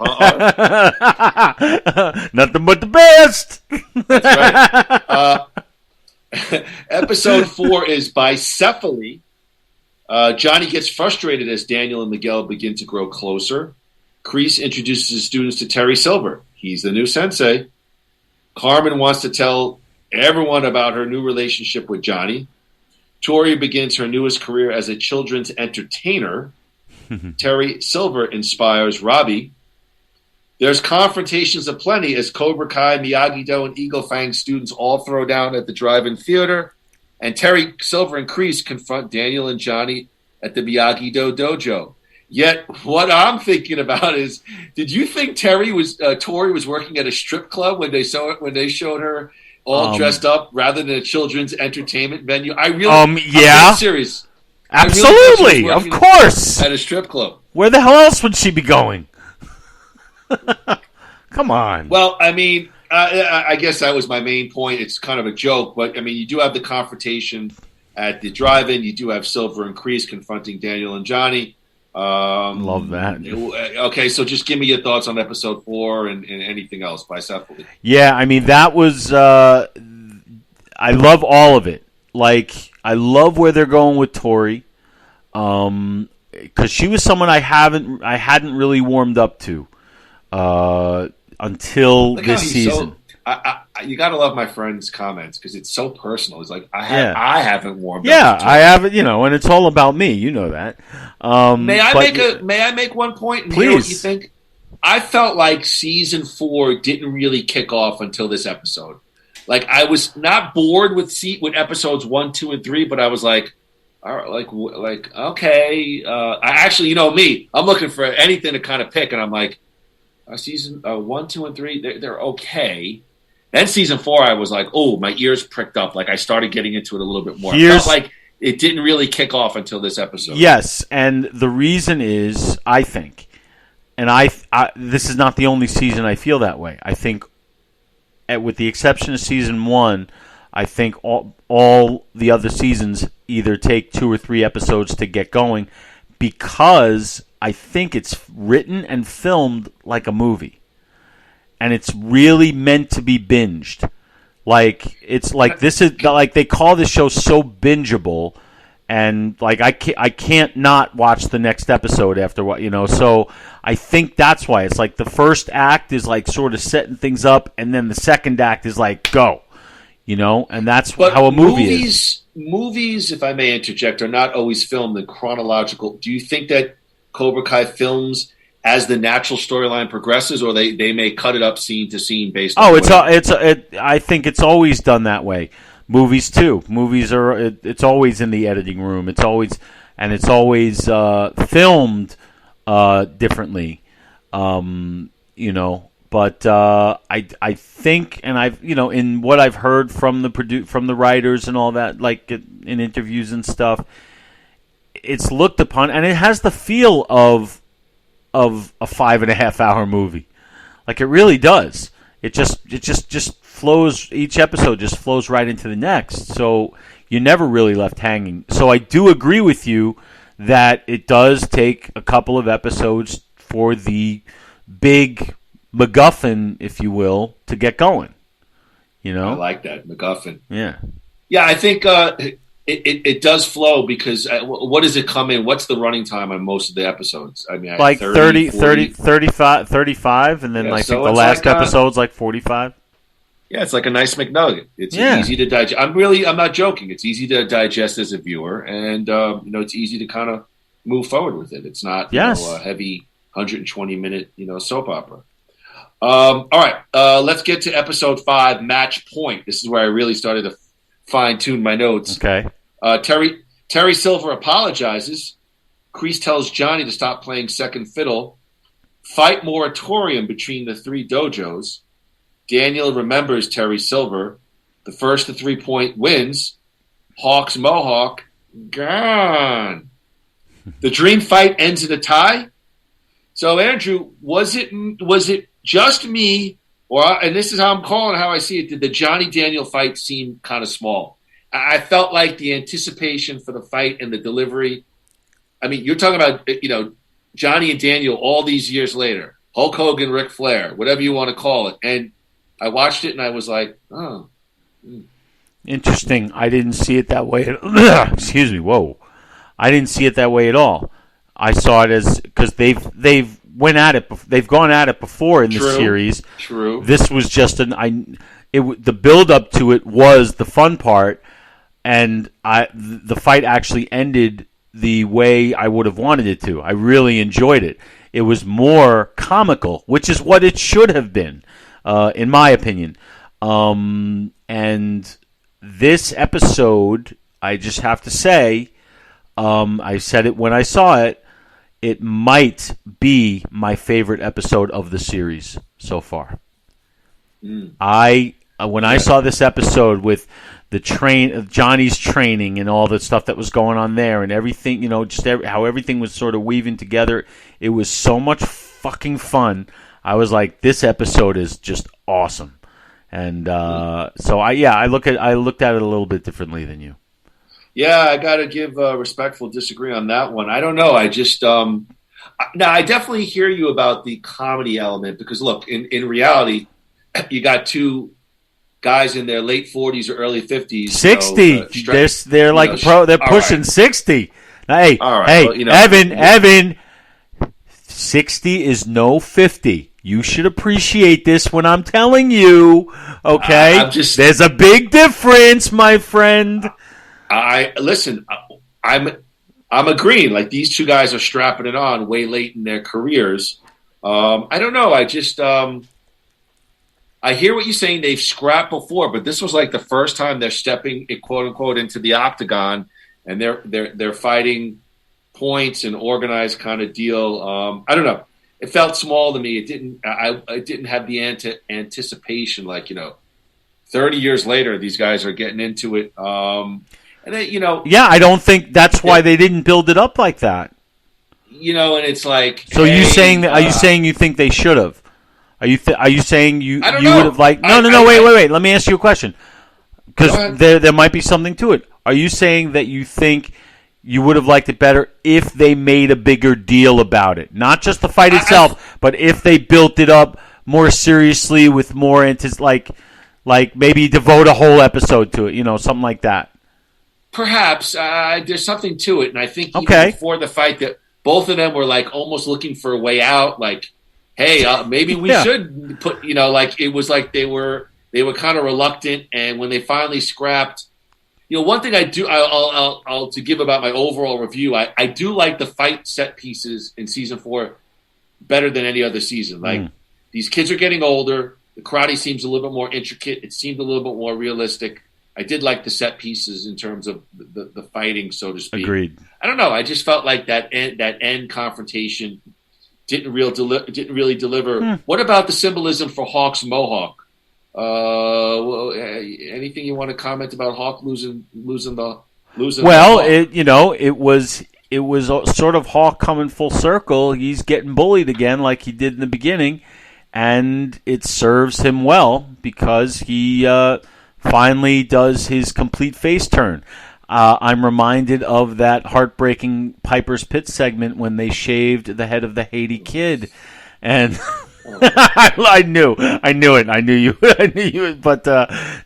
Nothing but the best. That's right. Episode 4 is Bicephaly. Johnny gets frustrated as Daniel and Miguel begin to grow closer. Kreese introduces his students to Terry Silver. He's the new sensei. Carmen wants to tell everyone about her new relationship with Johnny. Tori begins her newest career as a children's entertainer. Terry Silver inspires Robbie. There's confrontations aplenty as Cobra Kai, Miyagi-Do, and Eagle Fang students all throw down at the drive-in theater. And Terry Silver and Kreese confront Daniel and Johnny at the Miyagi-Do dojo. Yet, what I'm thinking about is, did you think Tori was working at a strip club when they showed her all dressed up rather than a children's entertainment venue? I'm serious. Absolutely, really of course. At a strip club. Where the hell else would she be going? Come on. Well, I mean, I guess that was my main point. It's kind of a joke, but I mean, you do have the confrontation at the drive-in. You do have Silver and Kreese confronting Daniel and Johnny. Love that. Okay, so just give me your thoughts on episode 4 and anything else by Bicephaly. Yeah, I mean, that was I love all of it. Like, I love where they're going with Tori, because she was someone I hadn't really warmed up to until this season. You gotta love my friend's comments because it's so personal. It's like I haven't warmed up. Yeah, I haven't. And it's all about me. You know that. May I make one point? And please. Hear what you think? I felt like season 4 didn't really kick off until this episode. Like, I was not bored with episodes 1, 2, and 3, but I was like, all right, okay. I actually, me, I'm looking for anything to kind of pick, and I'm like, season 1, 2, and 3, they're okay. Then season 4, I was like, oh, my ears pricked up. Like, I started getting into it a little bit more. I felt like it didn't really kick off until this episode. Yes, and the reason is, I think, and this is not the only season I feel that way. I think, with the exception of season 1, I think all the other seasons either take 2 or 3 episodes to get going, because I think it's written and filmed like a movie. And it's really meant to be binged. Like, it's like, this is like, they call this show so bingeable, and like I can't not watch the next episode after what So I think that's why it's like the first act is like sort of setting things up, and then the second act is like go, and that's how a movie is. Movies, if I may interject, are not always filmed in chronological. Do you think that Cobra Kai films as the natural storyline progresses, or they may cut it up scene to scene based on I think it's always done that way. Movies too. Movies it's always in the editing room. It's always filmed differently. But I think, and I've in what I've heard from the writers and all that, like in interviews and stuff, it's looked upon, and it has the feel of a 5.5 hour movie. Like it really does. It just flows. Each episode just flows right into the next. So you're never really left hanging. So I do agree with you that it does take a couple of episodes for the big MacGuffin, if you will, to get going. I like that, MacGuffin. Yeah. Yeah, I think it does flow because what does it come in? What's the running time on most of the episodes? I mean, like 30, 35, and then I think the last episode's like 45. Yeah, it's like a nice McNugget. It's easy to digest. I'm not joking. It's easy to digest as a viewer, and it's easy to kind of move forward with it. It's not a heavy 120-minute soap opera. All right, let's get to episode 5, Match Point. This is where I really started to fine-tune my notes. Okay. Terry Silver apologizes. Kreese tells Johnny to stop playing second fiddle. Fight moratorium between the three dojos. Daniel remembers Terry Silver. The first to 3-point wins. Hawk's Mohawk gone. The dream fight ends in a tie. So Andrew, was it just me, and this is how I'm calling it, how I see it, did the Johnny Daniel fight seem kind of small? I felt like the anticipation for the fight and the delivery. I mean, you're talking about Johnny and Daniel all these years later. Hulk Hogan, Ric Flair, whatever you want to call it. And I watched it and I was like, oh. Interesting. I didn't see it that way. Excuse me. Whoa. I didn't see it that way at all. I saw it as because they've went at it. They've gone at it before in the series. True. This was just the build up to it was the fun part, and the fight actually ended the way I would have wanted it to. I really enjoyed it. It was more comical, which is what it should have been, in my opinion. And this episode, I just have to say, I said it when I saw it, it might be my favorite episode of the series so far. When I saw this episode with the Johnny's training and all the stuff that was going on there and everything, how everything was sort of weaving together, it was so much fucking fun. I was like, this episode is just awesome. And so I looked at it a little bit differently than you. Yeah, I got to give a respectful disagree on that one. I don't know. I just now I definitely hear you about the comedy element because look, in reality, you got two guys in their late 40s or early 50s. 60. They're like they're pushing 60. Hey, all right. Hey, well, Evan, 60 is no 50. You should appreciate this when I'm telling you. Okay, there's a big difference, my friend. I'm agreeing. Like these two guys are strapping it on way late in their careers. I don't know. I just I hear what you're saying. They've scrapped before, but this was like the first time they're stepping, quote unquote, into the octagon, and they're fighting points and organized kind of deal. I don't know. It felt small to me. It didn't. I didn't have the anticipation. Like 30 years later, these guys are getting into it. And then, yeah, I don't think that's why they didn't build it up like that. And it's like. So are you saying you think they should have? Are you saying you would have liked? No. Wait. Let me ask you a question because there might be something to it. Are you saying that you think you would have liked it better if they made a bigger deal about it, not just the fight itself, but if they built it up more seriously with more like maybe devote a whole episode to it, something like that? Perhaps there's something to it, and I think even before the fight that both of them were like almost looking for a way out. Like, hey, maybe we should put, like it was like they were kind of reluctant, and when they finally scrapped, one thing I'll to give about my overall review, I do like the fight set pieces in season 4 better than any other season. Like these kids are getting older, the karate seems a little bit more intricate, it seemed a little bit more realistic. I did like the set pieces in terms of the fighting, so to speak. Agreed. I don't know. I just felt like that end confrontation didn't really deliver. What about the symbolism for Hawk's mohawk? Anything you want to comment about Hawk losing? Well, it was sort of Hawk coming full circle. He's getting bullied again, like he did in the beginning, and it serves him well because he. Finally does his complete face turn. I'm reminded of that heartbreaking Piper's Pit segment when they shaved the head of the Haiti kid, and I knew it. I knew you. But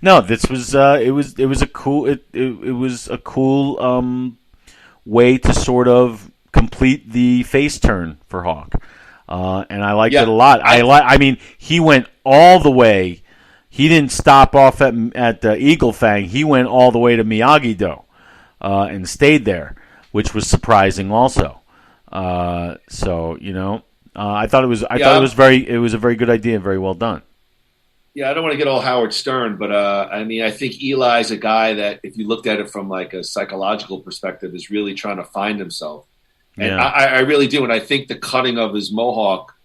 no, this was it was a cool way to sort of complete the face turn for Hawk, and I liked it a lot. I mean, he went all the way. He didn't stop off at Eagle Fang. He went all the way to Miyagi-Do and stayed there, which was surprising also. I thought it was a very good idea and very well done. Yeah, I don't want to get all Howard Stern, but I think Eli's a guy that, if you looked at it from like a psychological perspective, is really trying to find himself. And I really do. And I think the cutting of his mohawk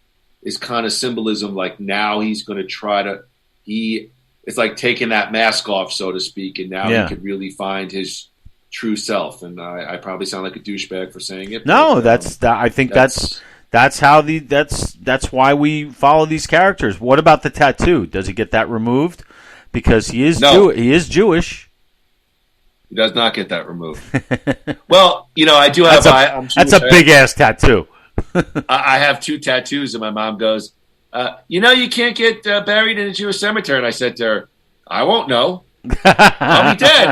is kind of symbolism. Like now he's going to try to. It's like taking that mask off, so to speak, and now he could really find his true self. And I probably sound like a douchebag for saying it. No, I think that's why we follow these characters. What about the tattoo? Does he get that removed? Because he is Jewish. He does not get that removed. Well, I do have. That's a big ass tattoo. I have 2 tattoos, and my mom goes, you can't get buried in a Jewish cemetery. And I said to her, I won't know. I'll be dead.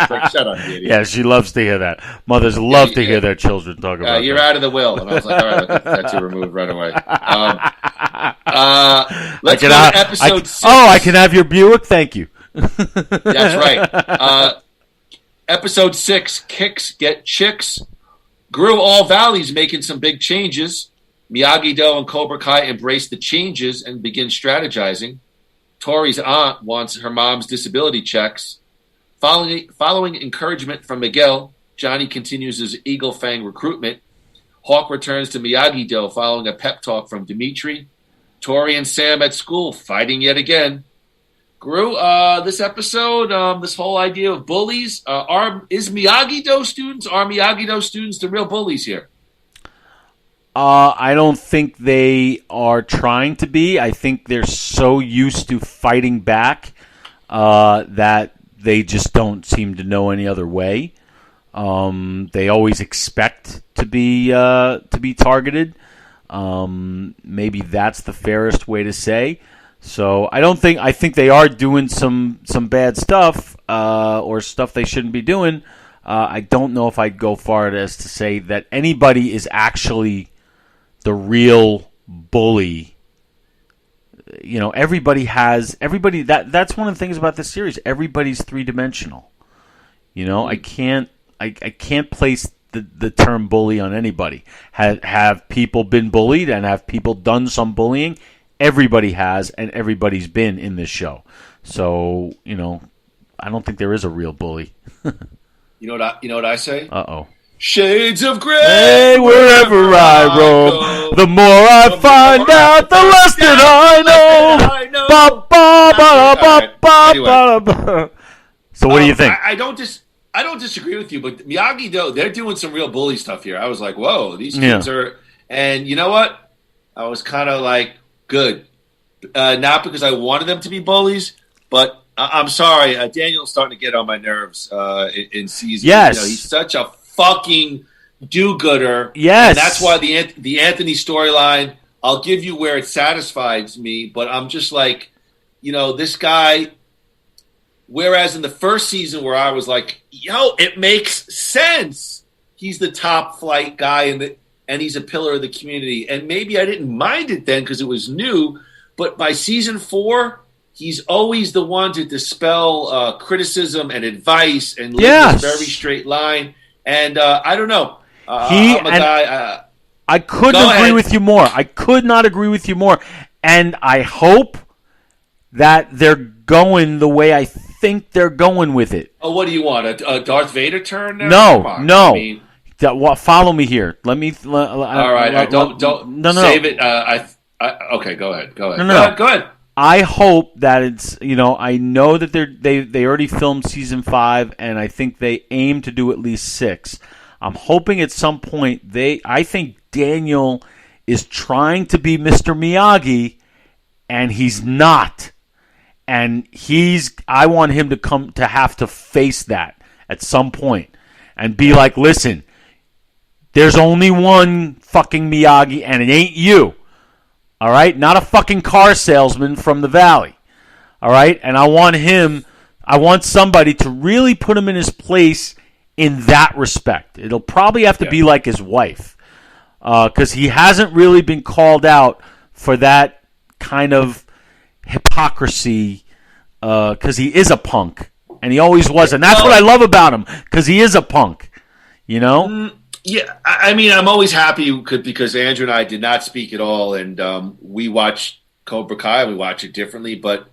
Like, shut up, idiot. Yeah, she loves to hear that. Mothers love to hear their children talk about you're that. out of the will. And I was like, all right, I'll get the tattoo removed right away. Let's go to episode 6. Oh, I can have your Buick? Thank you. That's right. Episode 6, Kicks Get Chicks. Groo All Valley's making some big changes. Miyagi-Do and Cobra Kai embrace the changes and begin strategizing. Tori's aunt wants her mom's disability checks. Following encouragement from Miguel, Johnny continues his Eagle Fang recruitment. Hawk returns to Miyagi-Do following a pep talk from Dimitri. Tori and Sam at school fighting yet again. Groo, this episode, this whole idea of bullies, are Miyagi-Do students the real bullies here? I don't think they are trying to be. I think they're so used to fighting back that they just don't seem to know any other way. They always expect to be targeted. Maybe that's the fairest way to say. So I think they are doing some bad stuff or stuff they shouldn't be doing. I don't know if I'd go far as to say that anybody is actually the real bully. Everybody that's one of the things about this series. Everybody's 3-dimensional. I can't place the term bully on anybody. Have people been bullied and have people done some bullying? Everybody has, and everybody's been in this show. So, I don't think there is a real bully. You know what I say? Uh-oh. Shades of gray. Hey, wherever I roam, the more I find out, the less that I know. So what do you think? I don't disagree with you, but Miyagi-Do, they're doing some real bully stuff here. I was like, whoa, these kids are... And you know what? I was kind of like, good. Not because I wanted them to be bullies, but I'm sorry. Daniel's starting to get on my nerves in season. Yes. He's such a fucking do-gooder. Yes. And that's why the Anthony storyline, I'll give you where it satisfies me, but I'm just like, this guy, Whereas in the first season where I was like, yo, it makes sense. He's the top flight guy and he's a pillar of the community. And maybe I didn't mind it then because it was new. But by season 4, he's always the one to dispel criticism and advice and live this very straight line. And I don't know. I'm a guy. I couldn't agree with you more. I could not agree with you more. And I hope that they're going the way I think they're going with it. Oh, what do you want? A Darth Vader turn now? No. I mean, follow me here. Let me. All right. Don't. Save it. Okay, go ahead. Go ahead. I hope that it's, I know that they already filmed season 5, and I think they aim to do at least 6. I'm hoping at some point I think Daniel is trying to be Mr. Miyagi, and he's not. And I want him to have to face that at some point and be like, listen, there's only one fucking Miyagi, and it ain't you. All right? Not a fucking car salesman from the valley. All right? And I want somebody to really put him in his place in that respect. It'll probably have to be like his wife, because he hasn't really been called out for that kind of hypocrisy, because he is a punk, and he always was. And that's what I love about him, because he is a punk, Yeah, I mean, I'm always happy because Andrew and I did not speak at all, and we watch Cobra Kai. We watch it differently, but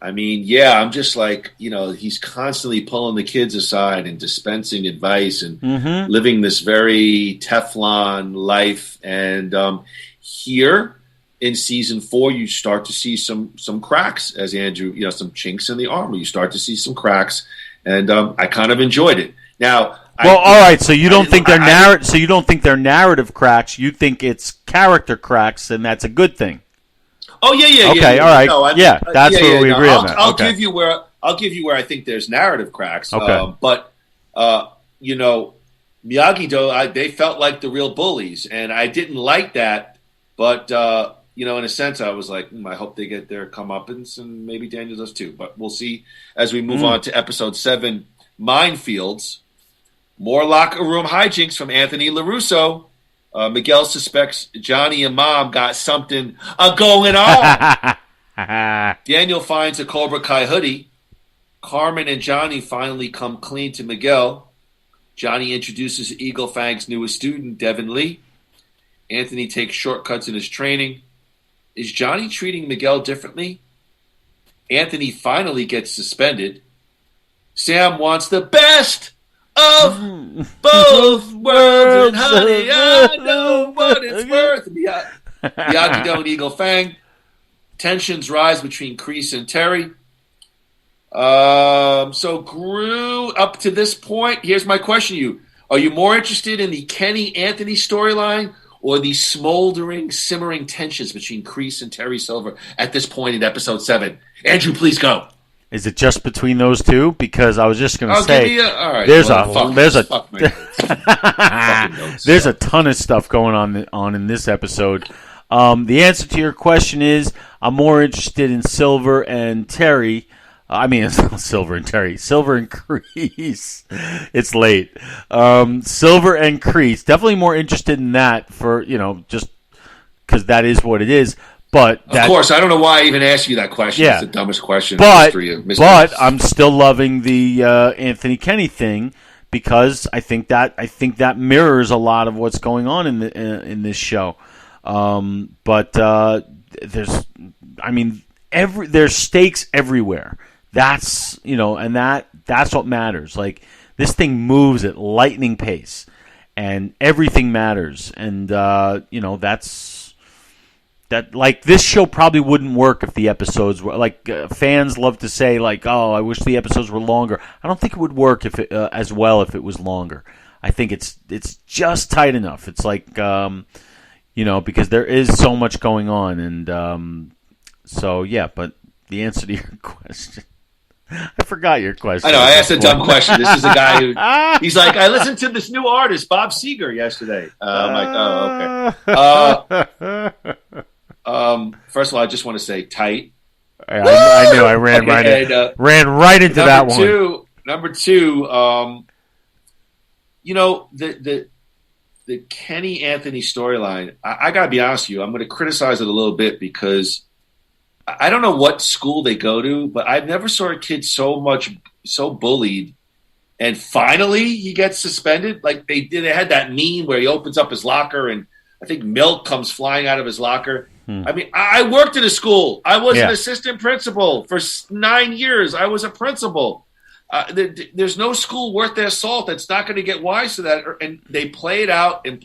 I mean, yeah, I'm just like, he's constantly pulling the kids aside and dispensing advice and living this very Teflon life. And here in season 4, you start to see some cracks, as Andrew, some chinks in the armor. You start to see some cracks, and I kind of enjoyed it. Now, all right. So you don't think they're narrative cracks. You think it's character cracks, and that's a good thing. Oh yeah. Okay, all right. No, that's where we agree on that. I'll give you where I think there's narrative cracks. Okay. But Miyagi-Do, they felt like the real bullies, and I didn't like that. But in a sense, I was like, I hope they get their comeuppance, and maybe Daniel does too. But we'll see as we move on to episode 7, Minefields. More locker room hijinks from Anthony LaRusso. Miguel suspects Johnny and Mom got something going on. Daniel finds a Cobra Kai hoodie. Carmen and Johnny finally come clean to Miguel. Johnny introduces Eagle Fang's newest student, Devin Lee. Anthony takes shortcuts in his training. Is Johnny treating Miguel differently? Anthony finally gets suspended. Sam wants the best of both worlds, and honey, I know what it's worth. Miyagi-Do and Eagle Fang. Tensions rise between Kreese and Terry. So Groo, up to this point, here's my question to you. Are you more interested in the Kenny-Anthony storyline or the smoldering, simmering tensions between Kreese and Terry Silver at this point in episode 7? Andrew, please go. Is it just between those two? Because I was just going to say, there's a ton of stuff going on in this episode. The answer to your question is, I'm more interested in Silver and Terry. Silver and Kreese. It's late. Silver and Kreese. Definitely more interested in that for, just because that is what it is. But of course, I don't know why I even asked you that question. Yeah. It's the dumbest question in the history of mystery. But I'm still loving the Anthony Kenny thing because I think that mirrors a lot of what's going on in this show. There's stakes everywhere. That's and that's what matters. Like this thing moves at lightning pace, and everything matters. And that like this show probably wouldn't work if the episodes were like fans love to say like, oh, I wish the episodes were longer. I don't think it would work if it as well if it was longer. I think it's just tight enough. It's like because there is so much going on, and but the answer to your question. I forgot your question. I know, I asked a dumb question. This is a guy who, he's like, I listened to this new artist, Bob Seger, yesterday. I'm like, oh, okay. First of all, I just want to say tight. I knew. I ran ran right into that one. Number two. The Kenny Anthony storyline. I gotta be honest with you. I'm going to criticize it a little bit because I don't know what school they go to, but I've never saw a kid so bullied. And finally, he gets suspended. Like they had that meme where he opens up his locker and I think milk comes flying out of his locker. I mean, I worked at a school. I was an assistant principal for 9 years. I was a principal. There's no school worth their salt that's not going to get wise to that. And they play it out, and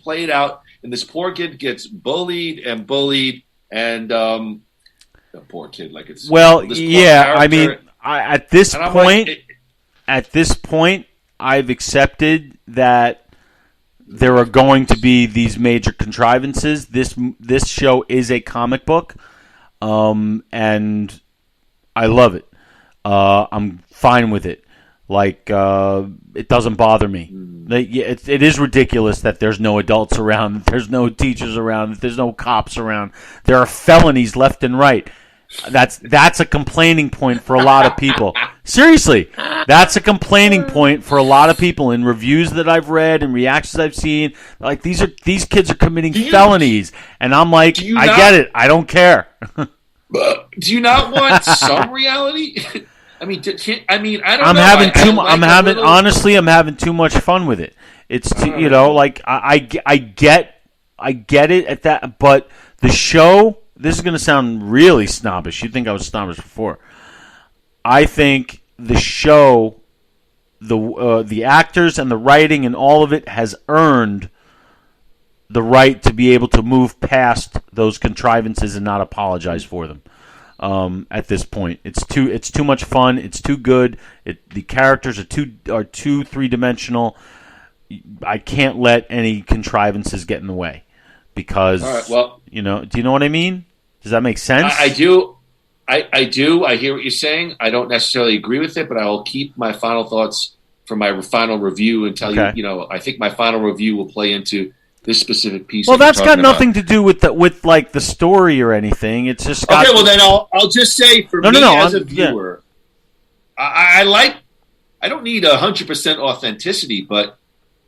this poor kid gets bullied, and the poor kid, like it's I mean, at this point, I've accepted that there are going to be these major contrivances. This show is a comic book, and I love it. I'm fine with it. Like, it doesn't bother me. It is ridiculous that there's no adults around, that there's no teachers around, that there's no cops around. There are felonies left and right. That's a complaining point for a lot of people. Seriously, that's a complaining point for a lot of people in reviews that I've read and reactions I've seen. Like these kids are committing felonies, and I'm like, I get it. I don't care. Do you not want some reality? I mean, I don't know. Honestly, I'm having too much fun with it. It's like I get it at that, but the show. This is going to sound really snobbish. You'd think I was snobbish before. I think the show, the actors and the writing and all of it has earned the right to be able to move past those contrivances and not apologize for them. At this point, it's too much fun. It's too good. The characters are too three-dimensional. I can't let any contrivances get in the way. Because, all right, well, do you know what I mean? Does that make sense? I do. I do. I hear what you're saying. I don't necessarily agree with it, but I will keep my final thoughts for my final review and tell you, I think my final review will play into this specific piece. Well, that's got nothing to do with the story or anything. It's just okay. Well, then I'll just say for me as a viewer, I don't need 100% authenticity, but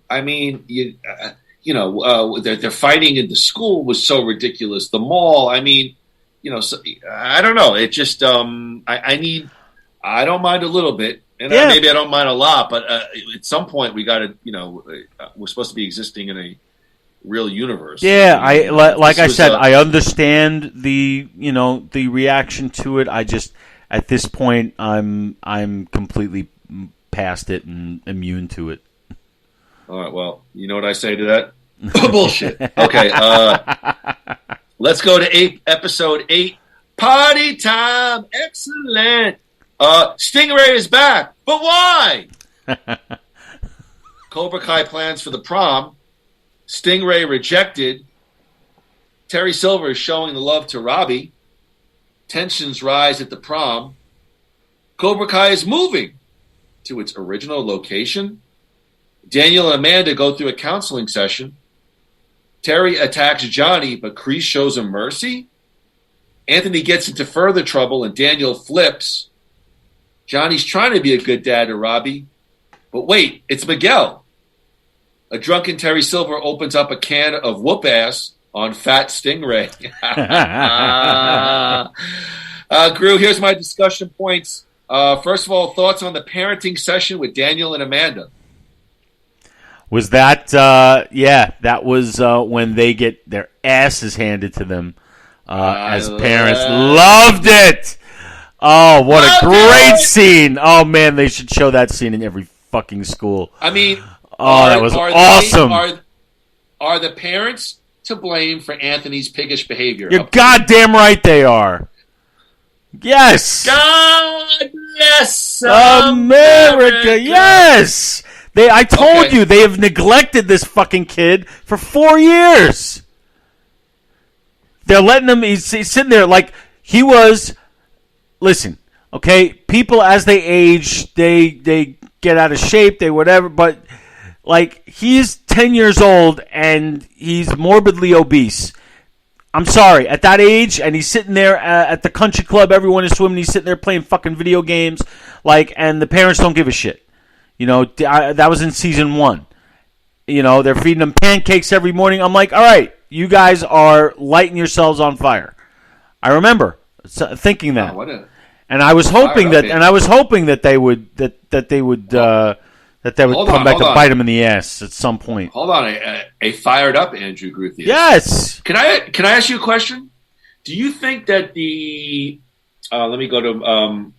I mean, they're fighting in the school was so ridiculous. The mall, I mean, so, I don't know. It just, I don't mind a little bit, and maybe I don't mind a lot, but at some point we got to, we're supposed to be existing in a real universe. Yeah, I said, I understand the reaction to it. I just, at this point, I'm completely past it and immune to it. All right, well, you know what I say to that? Bullshit. Okay, let's go to episode 8. Party time. Excellent. Stingray is back, but why? Cobra Kai plans for the prom. Stingray rejected. Terry Silver is showing the love to Robbie. Tensions rise at the prom. Cobra Kai is moving to its original location. Daniel and Amanda go through a counseling session. Terry attacks Johnny, but Kreese shows him mercy. Anthony gets into further trouble, and Daniel flips. Johnny's trying to be a good dad to Robbie. But wait, it's Miguel. A drunken Terry Silver opens up a can of whoop ass on Fat Stingray. Groo, here's my discussion points. First of all, thoughts on the parenting session with Daniel and Amanda. Was that, that was when they get their asses handed to them as parents. Loved it! Oh, what a great scene! Oh, man, they should show that scene in every fucking school. I mean, that was awesome. Are the parents to blame for Anthony's piggish behavior? You're goddamn right they are. Yes! God bless America! Yes! I told you, they have neglected this fucking kid for 4 years. They're letting him, he's sitting there like he was, listen, okay, people as they age, they get out of shape, they whatever, but like he's 10 years old and he's morbidly obese. I'm sorry, at that age, and he's sitting there at the country club, everyone is swimming, he's sitting there playing fucking video games, and the parents don't give a shit. That was in season 1. They're feeding him pancakes every morning. I'm like, all right, you guys are lighting yourselves on fire. I remember thinking that. And I was hoping that they would come back to bite him in the ass at some point. Hold on, a fired up Andrew Gruthius. Yes. Can I ask you a question? Do you think that the let me go to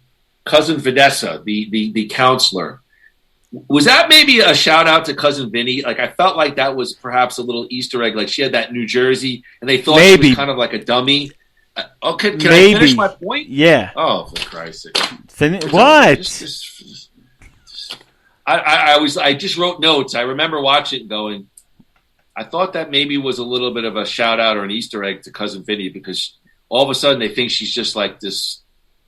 cousin Vanessa, the counselor, was that maybe a shout out to cousin Vinny? Like, I felt like that was perhaps a little Easter egg. Like, she had that New Jersey, and they thought she was kind of like a dummy. Okay, can I finish my point? Yeah. Oh, for Christ's sake! What? I just wrote notes. I remember watching it going, I thought that maybe was a little bit of a shout out or an Easter egg to cousin Vinny, because all of a sudden they think she's just like this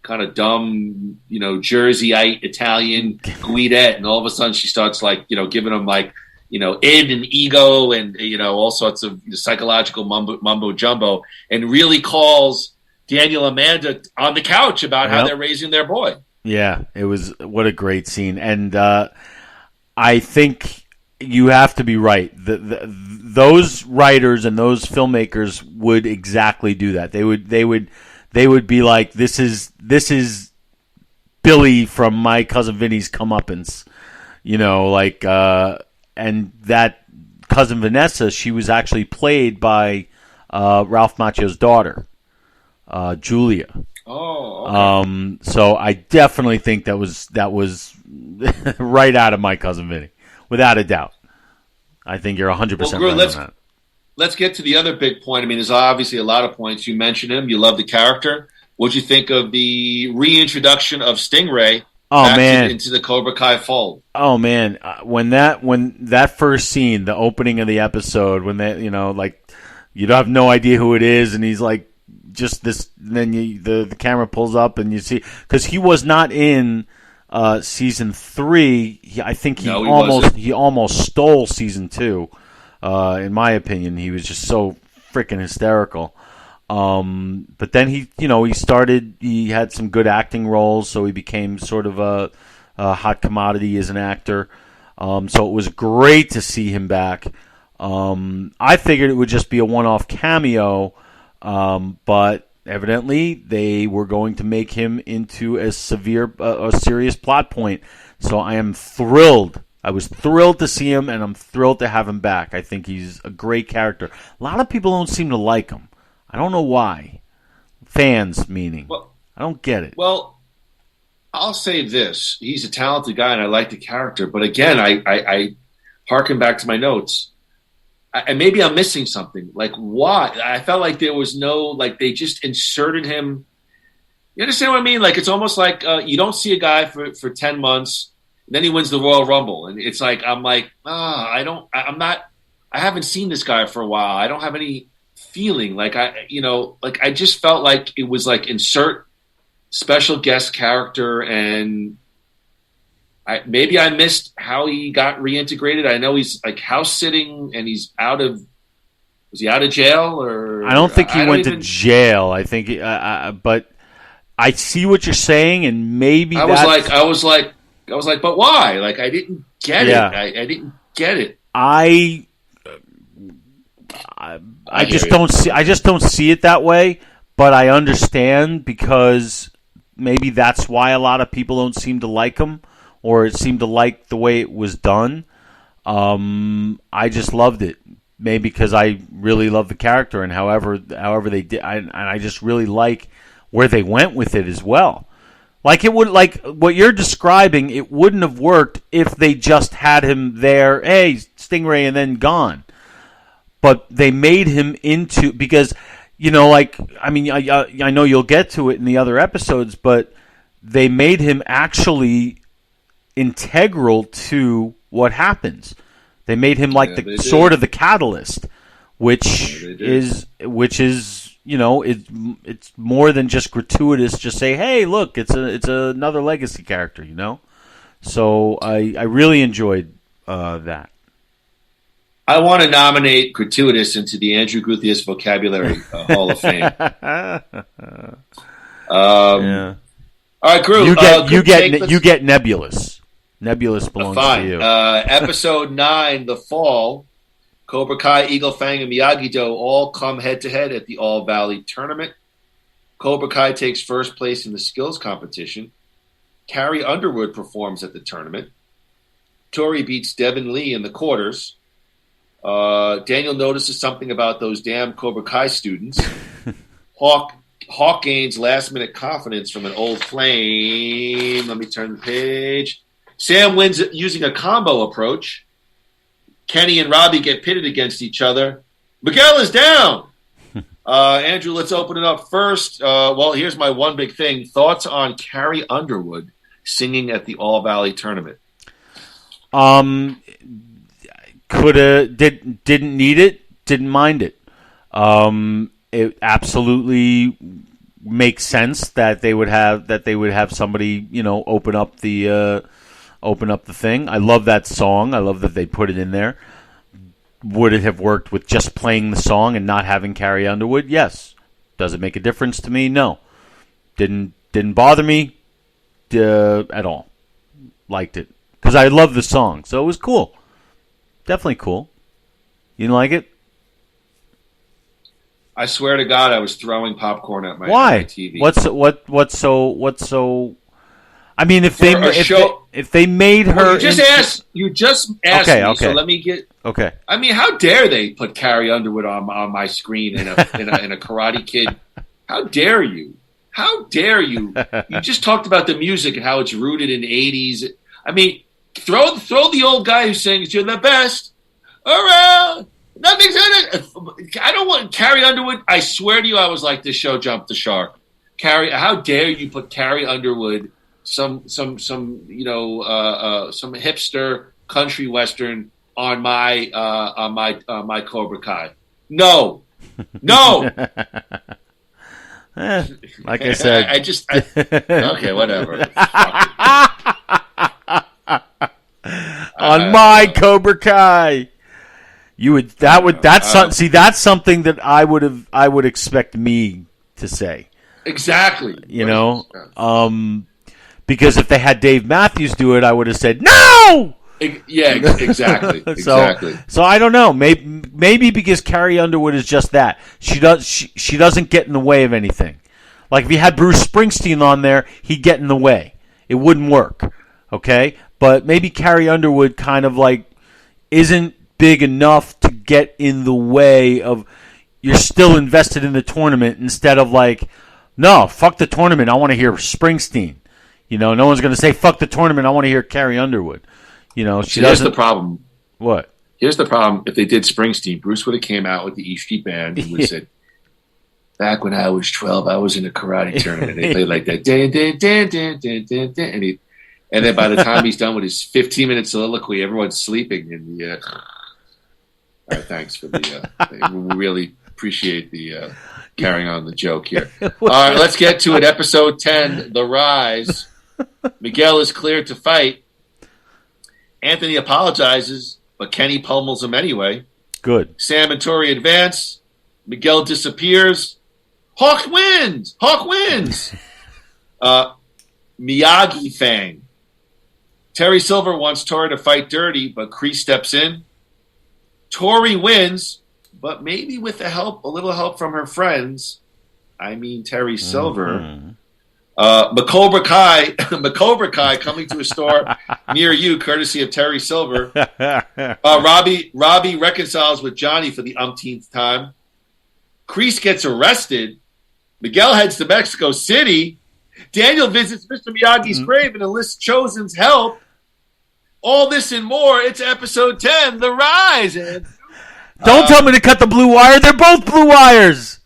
kind of dumb, Jerseyite Italian Guidette, and all of a sudden she starts giving them id and ego and all sorts of psychological mumbo jumbo, and really calls Daniel Amanda on the couch about how they're raising their boy. Yeah, it was what a great scene, and I think you have to be right. Those writers and those filmmakers would exactly do that. They would be like, this is Billy from My Cousin Vinny's comeuppance, and that cousin Vanessa, she was actually played by Ralph Macchio's daughter, Julia. Oh, okay. So I definitely think that was right out of My Cousin Vinny, without a doubt. I think you're 100% right on that. Let's get to the other big point. I mean, there's obviously a lot of points. You mentioned him. You love the character. What'd you think of the reintroduction of Stingray into the Cobra Kai fold? Oh man, when that first scene, the opening of the episode, when they, you don't have no idea who it is, and he's like, just this, and then the camera pulls up and you see, because he was not in season 3. I think he almost stole season 2. In my opinion, he was just so freaking hysterical. But then he had some good acting roles, so he became sort of a hot commodity as an actor. So it was great to see him back. I figured it would just be a one-off cameo, but evidently they were going to make him into a serious plot point. So I am thrilled. I was thrilled to see him, and I'm thrilled to have him back. I think he's a great character. A lot of people don't seem to like him. I don't know why. Fans, meaning. Well, I don't get it. Well, I'll say this. He's a talented guy, and I like the character. But again, I harken back to my notes. And maybe I'm missing something. Like, why? I felt like there was they just inserted him. You understand what I mean? Like, it's almost like you don't see a guy for 10 months, and then he wins the Royal Rumble. And it's like, I haven't seen this guy for a while. I don't have any feeling. I just felt like it was like insert special guest character, and maybe I missed how he got reintegrated. I know he's like house sitting, and he's was he out of jail? Or I don't think he went to jail. I think, but I see what you're saying, and maybe I was like, but why? Like, I didn't get it. I didn't get it. I just don't see it that way, but I understand, because maybe that's why a lot of people don't seem to like him, or it seemed to like the way it was done. I just loved it, maybe because I really love the character, and however they did, and I just really like where they went with it as well. Like, it would, like what you're describing, it wouldn't have worked if they just had him there, hey, Stingray, and then gone. But they made him into, because, I know you'll get to it in the other episodes, but they made him actually integral to what happens. They made him like sort of the catalyst, which is it's more than just gratuitous. Just say, hey, look, it's another legacy character, So I really enjoyed that. I want to nominate Gratuitous into the Andrew Guthius Vocabulary Hall of Fame. Yeah. All right, Groo. You get Nebulous. Nebulous belongs to you. Episode 9, The Fall. Cobra Kai, Eagle Fang, and Miyagi-Do all come head-to-head at the All Valley Tournament. Cobra Kai takes first place in the skills competition. Carrie Underwood performs at the tournament. Tori beats Devin Lee in the quarters. Daniel notices something about those damn Cobra Kai students. Hawk gains last-minute confidence from an old flame. Let me turn the page. Sam wins using a combo approach. Kenny and Robbie get pitted against each other. Miguel is down. Andrew, let's open it up first. Well, here's my one big thing. Thoughts on Carrie Underwood singing at the All Valley Tournament? Didn't need it, didn't mind it. It absolutely makes sense that they would have somebody, open up the thing. I love that song. I love that they put it in there. Would it have worked with just playing the song and not having Carrie Underwood? Yes. Does it make a difference to me? No. Didn't bother me at all. Liked it because I love the song, so it was cool. Definitely cool. You didn't like it? I swear to God, I was throwing popcorn at my TV. What's so? I mean, if they made her, well, you just asked me. Okay. So let me get. Okay. I mean, how dare they put Carrie Underwood on my screen in a Karate Kid? How dare you? How dare you? You just talked about the music and how it's rooted in the 80s. I mean, throw the old guy who sings "You're the best around." Nothing's in it. I don't want Carrie Underwood. I swear to you, I was like, this show jumped the shark. Carrie, how dare you put Carrie Underwood, some hipster country western on my Cobra Kai? No. Like I said, okay, whatever. On my Cobra Kai. That's something that I would expect me to say. Exactly. Because if they had Dave Matthews do it, I would have said no. Yeah, exactly. Exactly. So I don't know. Maybe because Carrie Underwood is just that. She doesn't get in the way of anything. Like if you had Bruce Springsteen on there, he'd get in the way. It wouldn't work. Okay? But maybe Carrie Underwood kind of like isn't big enough to get in the way of you're still invested in the tournament instead of like, no, fuck the tournament. I want to hear Springsteen. No one's going to say fuck the tournament. I want to hear Carrie Underwood. She doesn't. Here's the problem. What? Here's the problem. If they did Springsteen, Bruce would have came out with the E Street Band and would have said, back when I was 12, I was in a karate tournament. They played like that. And then by the time he's done with his 15-minute soliloquy, everyone's sleeping. And all right, thanks for the. We really appreciate the carrying on the joke here. All right, let's get to it. Episode 10, The Rise. Miguel is cleared to fight. Anthony apologizes, but Kenny pummels him anyway. Good. Sam and Tori advance. Miguel disappears. Hawk wins. Miyagi Fang. Terry Silver wants Tori to fight dirty, but Kreese steps in. Tori wins, but maybe with a little help from her friends. I mean Terry Silver. Mm-hmm. Cobra Kai coming to a store near you, courtesy of Terry Silver. Robbie reconciles with Johnny for the umpteenth time. Kreese gets arrested. Miguel heads to Mexico City. Daniel visits Mr. Miyagi's grave and enlists Chosen's help. All this and more. It's episode 10, The Rise. Don't tell me to cut the blue wire. They're both blue wires.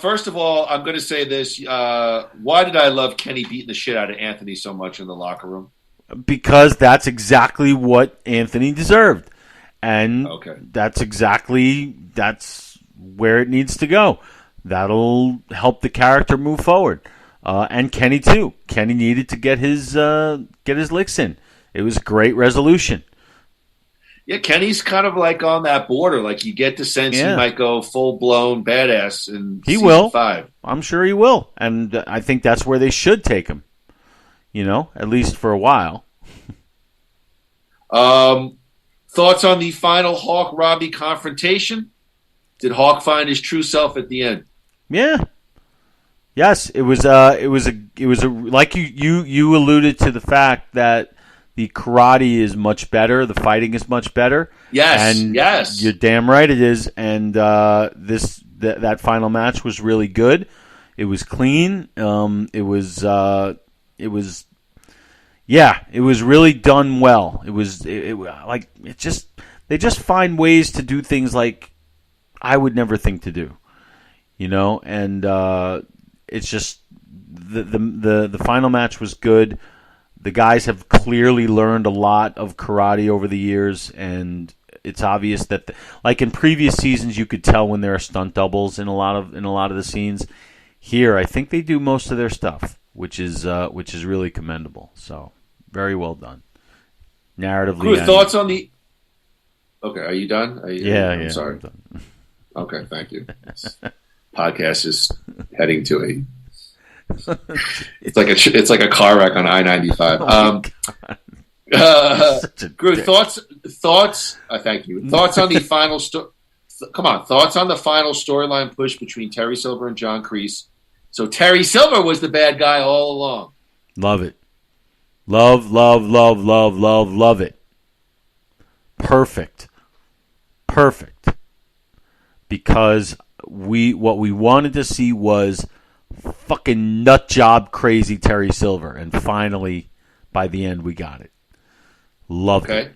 First of all, I'm going to say this. Why did I love Kenny beating the shit out of Anthony so much in the locker room? Because that's exactly what Anthony deserved. And that's where it needs to go. That'll help the character move forward. And Kenny, too. Kenny needed to get his licks in. It was a great resolution. Yeah, Kenny's kind of like on that border. Like you get the sense he might go full blown badass in season 5. I'm sure he will, and I think that's where they should take him. At least for a while. Thoughts on the final Hawk-Robbie confrontation? Did Hawk find his true self at the end? Yeah. Yes, it was like you alluded to the fact that the karate is much better, the fighting is much better. Yes, and yes. You're damn right it is, and that final match was really good. It was clean. It was really done well. They just find ways to do things like I would never think to do, and it's just the final match was good. The guys have clearly learned a lot of karate over the years, and it's obvious that like in previous seasons you could tell when there are stunt doubles in a lot of the scenes. Here, I think they do most of their stuff, which is really commendable. So, very well done. Narratively. Groo, thoughts on the? Okay, are you done? I'm sorry. I'm done. Okay, thank you. Podcast is heading to a. It's like a car wreck on I-95. Groo, thoughts. Thank you. Thoughts on the final Thoughts on the final storyline push between Terry Silver and John Kreese. So Terry Silver was the bad guy all along. Love it. Love it. Perfect. Because what we wanted to see was fucking nut job crazy Terry Silver, and finally by the end we got it. Loved it.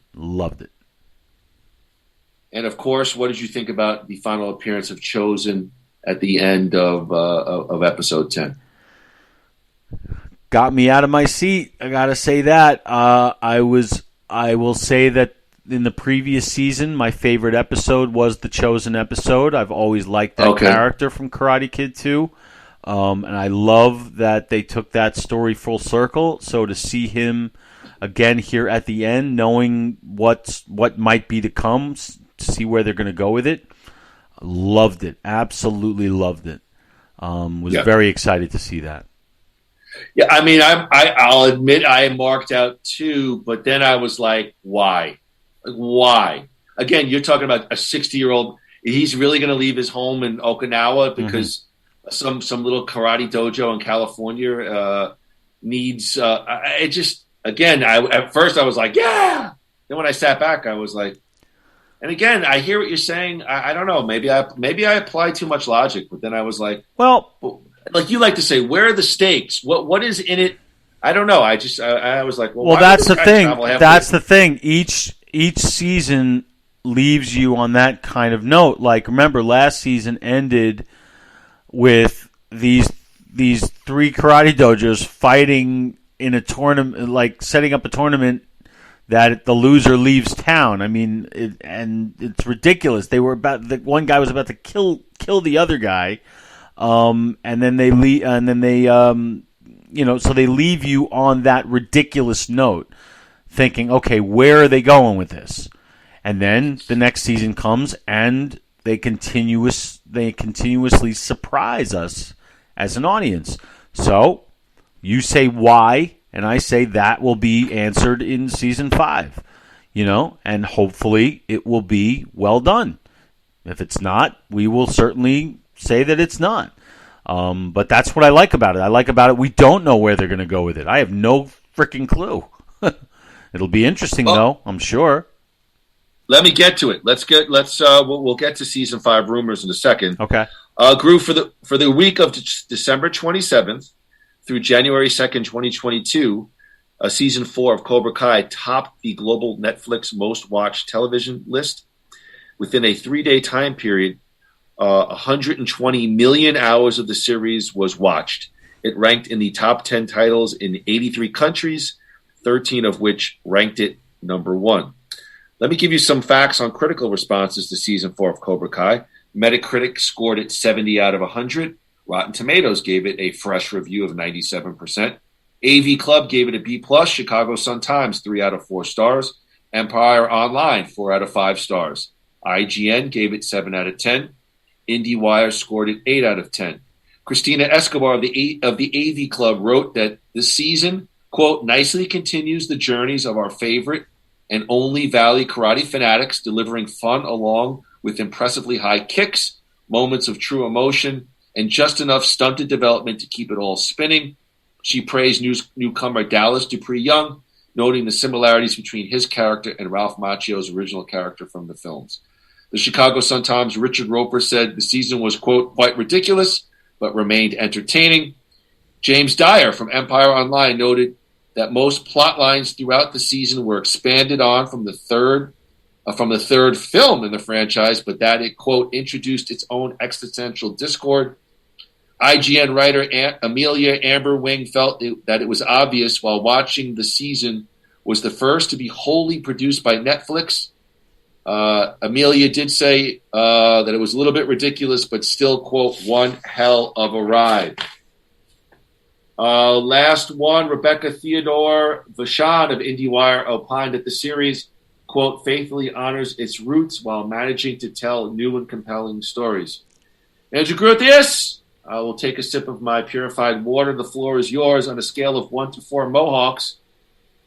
And of course, what did you think about the final appearance of Chosen at the end of episode 10? Got me out of my seat. I gotta say that. I will say that in the previous season, my favorite episode was the Chosen episode. I've always liked that character from Karate Kid 2. And I love that they took that story full circle. So to see him again here at the end, knowing what might be to come, to see where they're going to go with it, loved it. Absolutely loved it. Was very excited to see that. Yeah, I mean, I'll admit I marked out 2, but then I was like, why? Why? Again, you're talking about a 60-year-old. He's really going to leave his home in Okinawa because some little karate dojo in California needs. It just again. At first I was like, yeah. Then when I sat back, I was like, and again, I hear what you're saying. I don't know. Maybe I apply too much logic, but then I was like, well, like you like to say, where are the stakes? What is in it? I don't know. I was like, well, that's the thing. That's the thing. Each season leaves you on that kind of note. Like, remember, last season ended with these 3 karate dojos fighting in a tournament, like setting up a tournament that the loser leaves town. I mean, it's ridiculous. They were one guy was about to kill the other guy, and then they so they leave you on that ridiculous note, thinking, okay, where are they going with this? And then the next season comes, and they continuously surprise us as an audience. So you say why, and I say that will be answered in season 5, and hopefully it will be well done. If it's not, we will certainly say that it's not. But that's what I like about it. We don't know where they're going to go with it. I have no freaking clue. It'll be interesting, though, I'm sure. Let me get to it. We'll get to season 5 rumors in a second. Okay. Groo, for the week of December 27th through January 2nd, 2022, season 4 of Cobra Kai topped the global Netflix most watched television list. Within a 3-day time period, 120 million hours of the series was watched. It ranked in the top 10 titles in 83 countries, 13 of which ranked it number 1. Let me give you some facts on critical responses to season 4 of Cobra Kai. Metacritic scored it 70 out of 100. Rotten Tomatoes gave it a fresh review of 97%. AV Club gave it a B+. Chicago Sun-Times 3 out of 4 stars. Empire Online, 4 out of 5 stars. IGN gave it 7 out of 10. IndieWire scored it 8 out of 10. Christina Escobar of the AV Club wrote that this season, quote, nicely continues the journeys of our favorite and only Valley karate fanatics, delivering fun along with impressively high kicks, moments of true emotion, and just enough stunted development to keep it all spinning. She praised newcomer Dallas Dupree Young, noting the similarities between his character and Ralph Macchio's original character from the films. The Chicago Sun-Times' Richard Roper said the season was, quote, quite ridiculous, but remained entertaining. James Dyer from Empire Online noted that most plot lines throughout the season were expanded on from the third film in the franchise, but that it, quote, introduced its own existential discord. IGN writer Amelia Amber Wing felt that it was obvious while watching the season was the first to be wholly produced by Netflix. Amelia did say that it was a little bit ridiculous, but still, quote, one hell of a ride. Last one, Rebecca Theodore Vachon of IndieWire opined that the series, quote, faithfully honors its roots while managing to tell new and compelling stories. Andrew Groothius, I will take a sip of my purified water. The floor is yours on a scale of 1 to 4 Mohawks.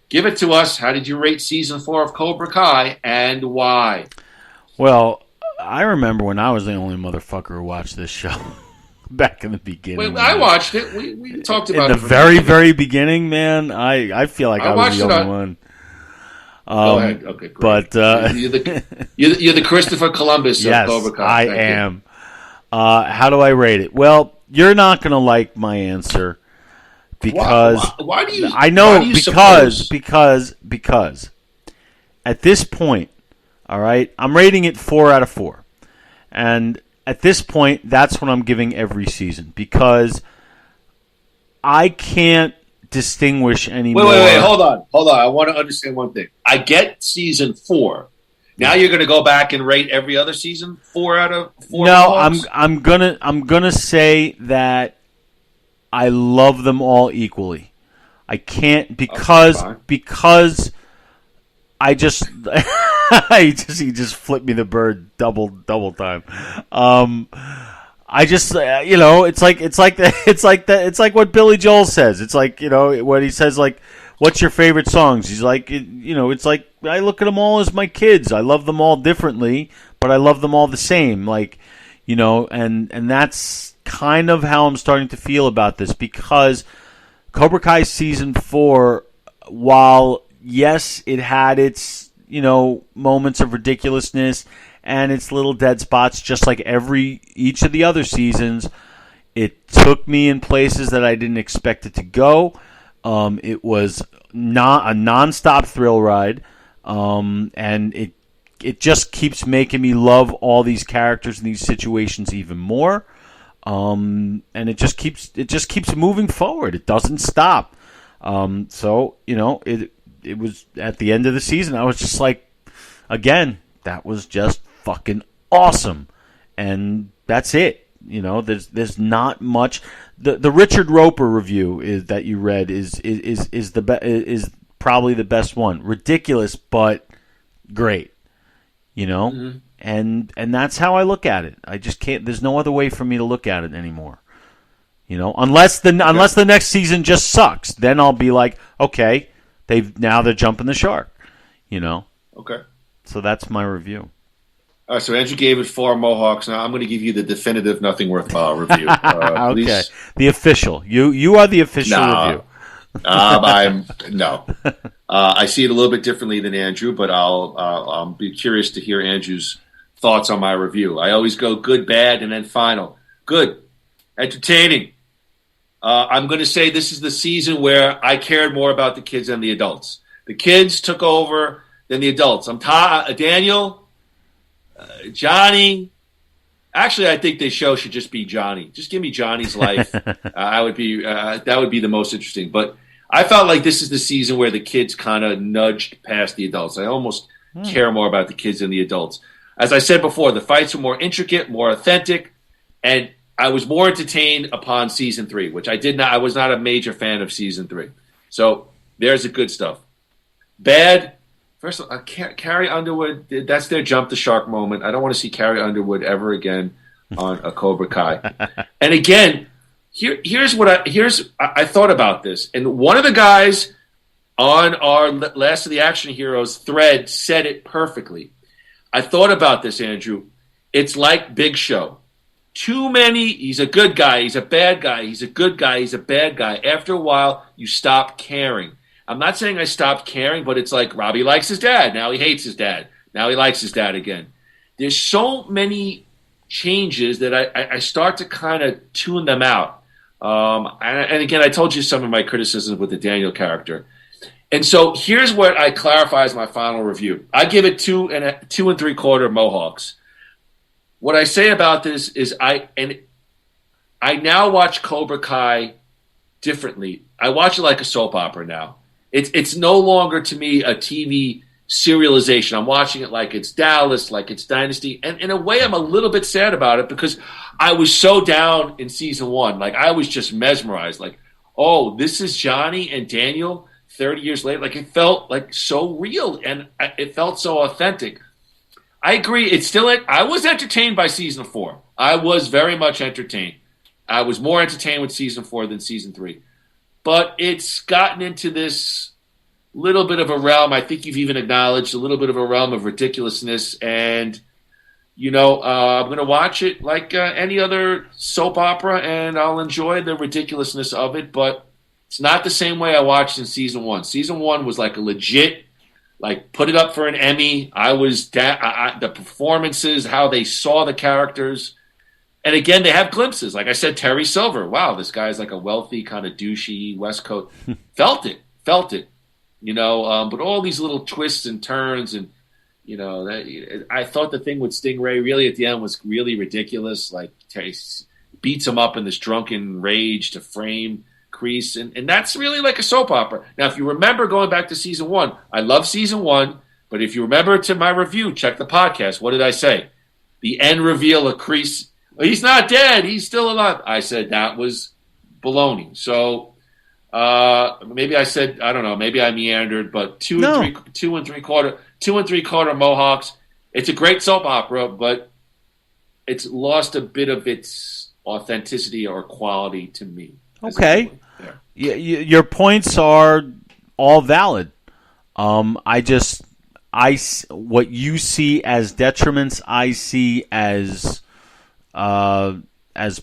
Give it to us. How did you rate season 4 of Cobra Kai, and why? Well, I remember when I was the only motherfucker who watched this show back in the beginning. Wait, I watched it. We talked about it. In the very beginning, man, I feel like I was the only one. Go ahead. Okay, great. But you're the Christopher Columbus of Cobra Kai. I am. How do I rate it? Well, you're not going to like my answer because why do you? I know why do you because at this point, all right, I'm rating it 4 out of 4, and at this point, that's what I'm giving every season because I can't distinguish anymore. Wait, hold on. I want to understand one thing. I get season 4. Now you're going to go back and rate every other season 4 out of 4. No, I'm gonna say that I love them all equally. I can't because I just he just flipped me the bird double time. I just it's like what Billy Joel says. It's like, what he says, like, what's your favorite songs? He's like, it's like I look at them all as my kids. I love them all differently, but I love them all the same. Like, and that's kind of how I'm starting to feel about this because Cobra Kai Season 4, while yes, it had its moments of ridiculousness and its little dead spots, just like each of the other seasons, it took me in places that I didn't expect it to go. It was not a nonstop thrill ride, and it just keeps making me love all these characters and these situations even more. And it just keeps moving forward. It doesn't stop. So it was at the end of the season, I was just like, again, that was just fucking awesome, and that's it. There's not much. The Richard Roper review that you read is probably the best one. Ridiculous, but great. Mm-hmm. And that's how I look at it. I just can't. There's no other way for me to look at it anymore. Unless the next season just sucks, then I'll be like, okay, they're jumping the shark. Okay. So that's my review. All right, so Andrew gave it 4 Mohawks. Now I'm going to give you the definitive nothing worthwhile review. Okay, the official. You are the official review. No. I see it a little bit differently than Andrew, but I'll be curious to hear Andrew's thoughts on my review. I always go good, bad, and then final. Good, entertaining. I'm going to say this is the season where I cared more about the kids than the adults. The kids took over than the adults. Daniel. Johnny. Actually, I think this show should just be Johnny. Just give me Johnny's life. That would be the most interesting. But I felt like this is the season where the kids kind of nudged past the adults. I almost care more about the kids than the adults. As I said before, the fights were more intricate, more authentic, and I was more entertained upon season 3, which I was not a major fan of season 3. So there's the good stuff. Bad. First of all, Carrie Underwood, that's their jump the shark moment. I don't want to see Carrie Underwood ever again on a Cobra Kai. And again, here's what I thought about this. And one of the guys on our Last of the Action Heroes thread said it perfectly. I thought about this, Andrew. It's like Big Show. Too many, he's a good guy, he's a bad guy, he's a good guy, he's a bad guy. After a while, you stop caring. I'm not saying I stopped caring, but it's like Robbie likes his dad. Now he hates his dad. Now he likes his dad again. There's so many changes that I start to kind of tune them out. And again, I told you some of my criticisms with the Daniel character. And so here's what I clarify as my final review. I give it 2 3/4 Mohawks. What I say about this is I now watch Cobra Kai differently. I watch it like a soap opera now. It's no longer to me a TV serialization. I'm watching it like it's Dallas, like it's Dynasty. And in a way, I'm a little bit sad about it because I was so down in season 1. Like, I was just mesmerized. Like, oh, this is Johnny and Daniel 30 years later. Like, it felt like so real and it felt so authentic. I agree. I was entertained by season 4. I was very much entertained. I was more entertained with season 4 than season 3. But it's gotten into this little bit of a realm, I think you've even acknowledged, a little bit of a realm of ridiculousness. And, I'm going to watch it like any other soap opera, and I'll enjoy the ridiculousness of it. But it's not the same way I watched in season 1. Season 1 was like a legit, like, put it up for an Emmy. I was the performances, how they saw the characters. And again, they have glimpses. Like I said, Terry Silver. Wow, this guy's like a wealthy, kind of douchey West Coast. Felt it. But all these little twists and turns, and I thought the thing with Stingray really at the end was really ridiculous. Like, Terry beats him up in this drunken rage to frame Kreese, and that's really like a soap opera. Now, if you remember going back to season 1, I love season 1, but if you remember to my review, check the podcast. What did I say? The end reveal of Kreese. He's not dead. He's still alive. I said that was baloney. So maybe I said, I don't know, maybe I meandered, but 2 3/4 Mohawks. It's a great soap opera, but it's lost a bit of its authenticity or quality to me. Okay. Your points are all valid. What you see as detriments, I see as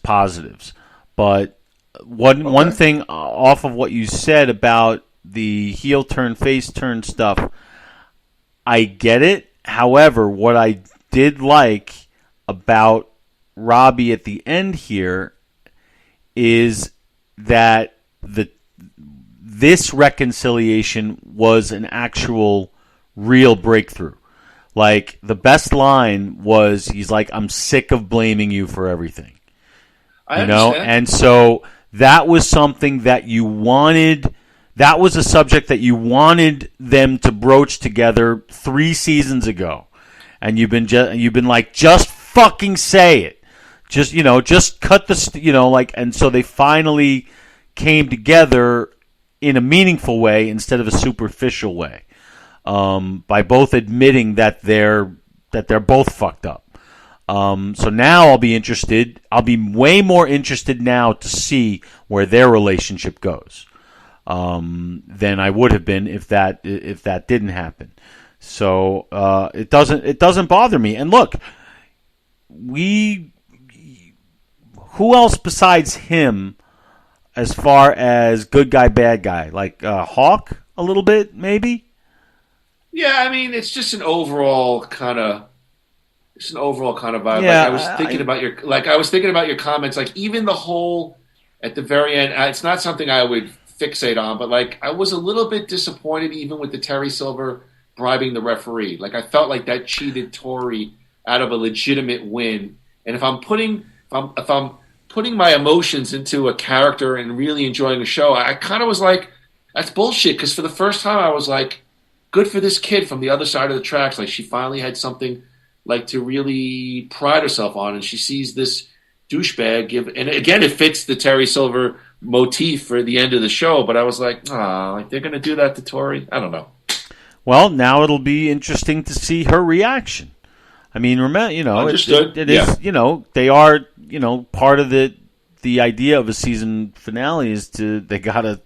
positives. But one thing off of what you said about the heel turn, face turn stuff, I get it. However, what I did like about Robbie at the end here is that this reconciliation was an actual real breakthrough. Like, the best line was, he's like, I'm sick of blaming you for everything. I understand. And so that was something that you wanted. That was a subject that you wanted them to broach together 3 seasons ago. And you've been like, just fucking say it. Just cut the, and so they finally came together in a meaningful way instead of a superficial way, by both admitting that they're both fucked up. So now I'll be interested. I'll be way more interested now to see where their relationship goes, than I would have been if that didn't happen. So it doesn't bother me. And look, who else besides him, as far as good guy, bad guy? Like Hawk, a little bit, maybe? Yeah, I mean, it's just an overall kind of vibe. Yeah, I was thinking about your comments. Like, even the whole at the very end, it's not something I would fixate on, but like, I was a little bit disappointed even with the Terry Silver bribing the referee. Like, I felt like that cheated Tori out of a legitimate win. And if I'm putting my emotions into a character and really enjoying the show, I kind of was like, that's bullshit. Because for the first time, I was like, good for this kid from the other side of the tracks. Like, she finally had something like to really pride herself on, and she sees this douchebag and again, it fits the Terry Silver motif for the end of the show. But I was like, they're going to do that to Tori? I don't know. Well, now it'll be interesting to see her reaction. I mean, remember, Understood. it is, they are, part of the idea of a season finale is they got to,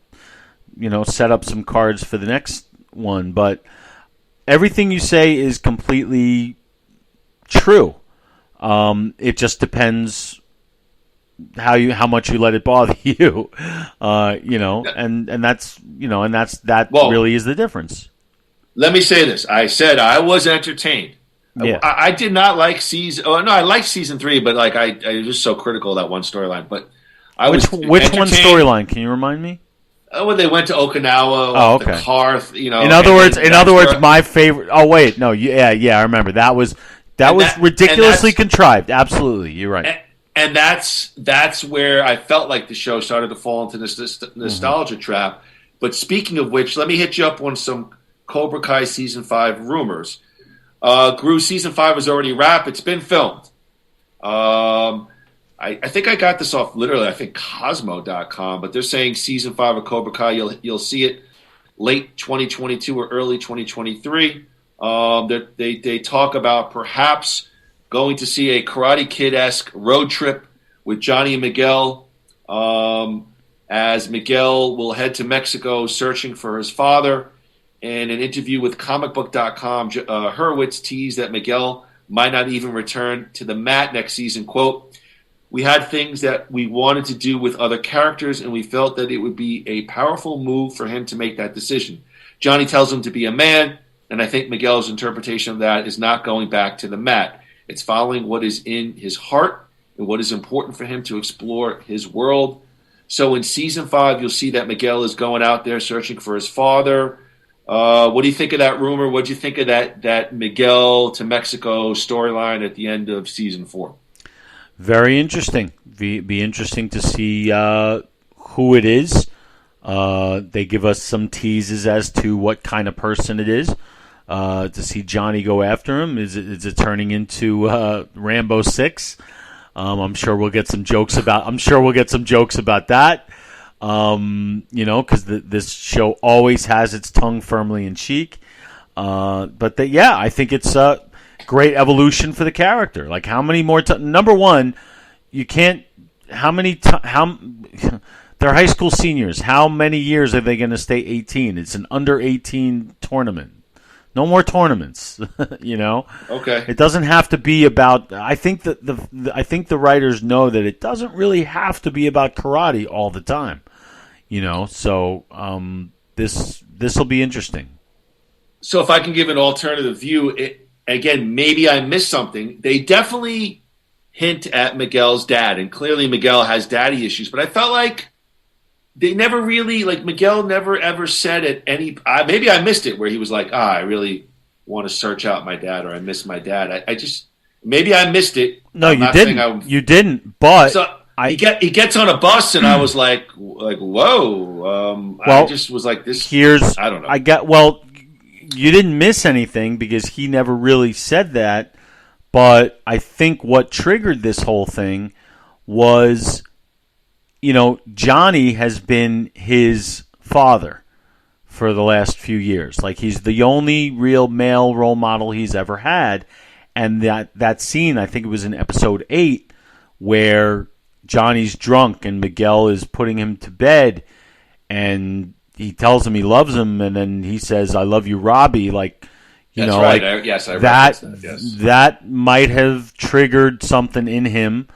set up some cards for the next one. But everything you say is completely true. It just depends how much you let it bother you, and that's really is the difference. Let me say this. I said I was entertained. Yeah. I did not like season. Oh no, I liked season 3, but like I was just so critical of that one storyline. But which one storyline? Can you remind me? When they went to Okinawa, oh, okay. the car. In other words, my favorite. Oh wait, no, yeah, I remember that was ridiculously contrived. Absolutely, you're right. And that's where I felt like the show started to fall into this nostalgia trap. But speaking of which, let me hit you up on some Cobra Kai Season 5 rumors. Groo Season 5 is already wrapped. It's been filmed. I think I got this off literally, I think Cosmo.com, but they're saying Season 5 of Cobra Kai, you'll see it late 2022 or early 2023. They talk about perhaps going to see a Karate Kid-esque road trip with Johnny and Miguel, as Miguel will head to Mexico searching for his father. In an interview with comicbook.com, Hurwitz teased that Miguel might not even return to the mat next season. Quote, "We had things that we wanted to do with other characters, and we felt that it would be a powerful move for him to make that decision. Johnny tells him to be a man, and I think Miguel's interpretation of that is not going back to the mat. It's following what is in his heart and what is important for him to explore his world. So in Season 5, you'll see that Miguel is going out there searching for his father." What do you think of that rumor? What do you think of that Miguel to Mexico storyline at the end of Season 4? Very interesting. Be interesting to see who it is. They give us some teases as to what kind of person it is. To see Johnny go after him, is it turning into Rambo 6? I'm sure we'll get some jokes about. That. Because this show always has its tongue firmly in cheek. But I think it's a great evolution for the character. Like, how many more number one, you can't. They're high school seniors. How many years are they going to stay 18? It's an under 18 tournament. No more tournaments. Okay. It doesn't have to be about. I think that the writers know that it doesn't really have to be about karate all the time. So this will be interesting. So if I can give an alternative view, again, maybe I missed something. They definitely hint at Miguel's dad, and clearly Miguel has daddy issues. But I felt like they never really, Miguel never ever said at any. Maybe I missed it where he was like, I really want to search out my dad, or I miss my dad. Maybe I missed it. No, you didn't. You didn't. But he gets on a bus, and I was like, whoa. I just was like, this. I don't know. You didn't miss anything because he never really said that. But I think what triggered this whole thing was, Johnny has been his father for the last few years. Like, he's the only real male role model he's ever had. And that scene, I think it was in episode 8, where Johnny's drunk and Miguel is putting him to bed, and he tells him he loves him, and then he says, "I love you, Robbie." Like, That's right. Yes, I referenced that. Yes. That might have triggered something in him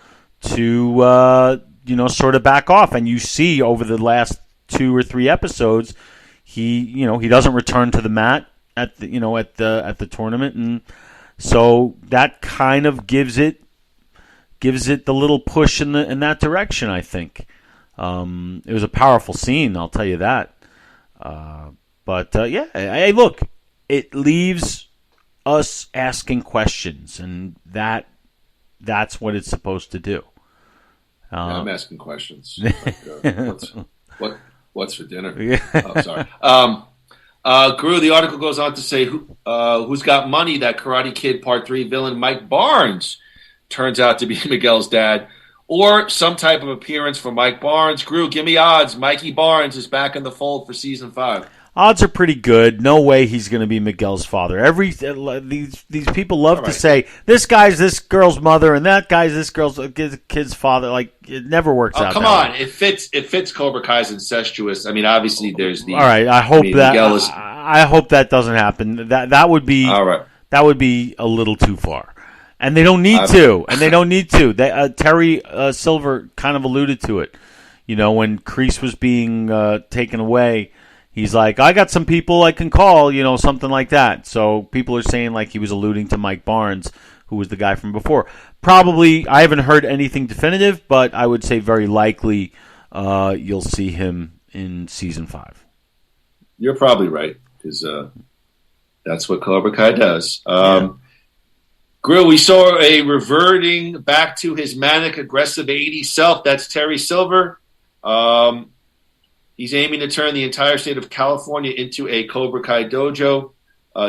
to sort of back off. And you see over the last 2 or 3 episodes, he doesn't return to the mat at the tournament, and so that kind of gives it the little push in that direction, I think. It was a powerful scene, I'll tell you that. Hey, look, it leaves us asking questions, and that's what it's supposed to do. I'm asking questions. What's for dinner? Yeah. Oh, sorry. Groo, the article goes on to say, who's got money? That Karate Kid Part 3 villain Mike Barnes turns out to be Miguel's dad. or some type of appearance for Mike Barnes. Groo, give me odds. Mikey Barnes is back in the fold for season 5. Odds are pretty good. No way he's going to be Miguel's father. These people love to say this guy's this girl's mother and that guy's this girl's kid's father. Like it never works out. Come on, it fits. It fits Cobra Kai's incestuous. I mean, obviously there's the. All right, I hope I hope that doesn't happen. That would be all right. That would be a little too far, and they don't need to. And they don't need to. Terry Silver kind of alluded to it. You know, when Kreese was being taken away. He's like, I got some people I can call, you know, something like that. So people are saying like he was alluding to Mike Barnes, who was the guy from before. Probably, I haven't heard anything definitive, but I would say very likely you'll see him in season 5. You're probably right, because that's what Cobra Kai does. Groo, we saw a reverting back to his manic, aggressive 80s self. That's Terry Silver. He's aiming to turn the entire state of California into a Cobra Kai dojo.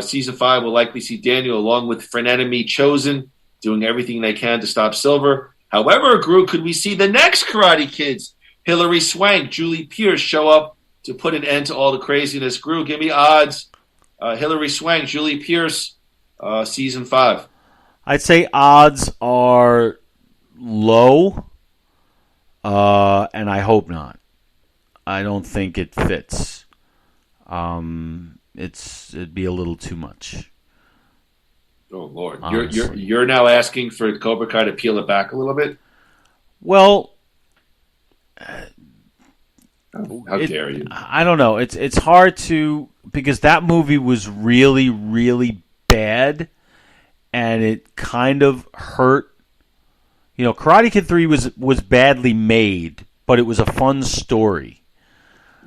Season 5 will likely see Daniel, along with Frenenemy Chosen, doing everything they can to stop Silver. However, Groo, could we see the next Karate Kids, Hilary Swank, Julie Pierce, show up to put an end to all the craziness? Groo, give me odds. Hilary Swank, Julie Pierce, season 5. I'd say odds are low, and I hope not. I don't think it fits. It'd be a little too much. Oh Lord, you're now asking for Cobra Kai to peel it back a little bit. Well, how dare you? I don't know. It's hard to, because that movie was really, really bad, and it kind of hurt. You know, Karate Kid 3 was badly made, but it was a fun story.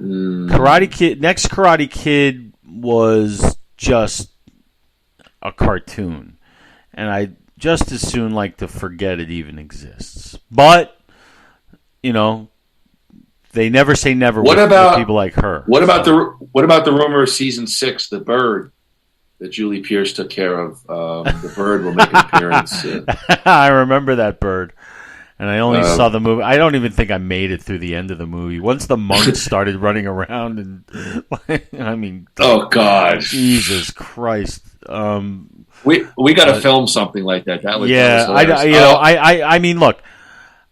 Next Karate Kid was just a cartoon, and I just as soon like to forget it even exists. But you know, they never say never. With people like her? What about the rumor of season 6, The Bird, that Julie Pierce took care of? The Bird will make an appearance. I remember that Bird. And I only saw the movie. I don't even think I made it through the end of the movie. Once the monks started running around, and I mean, oh God, Jesus Christ! We got to film something like that. That would I mean, look,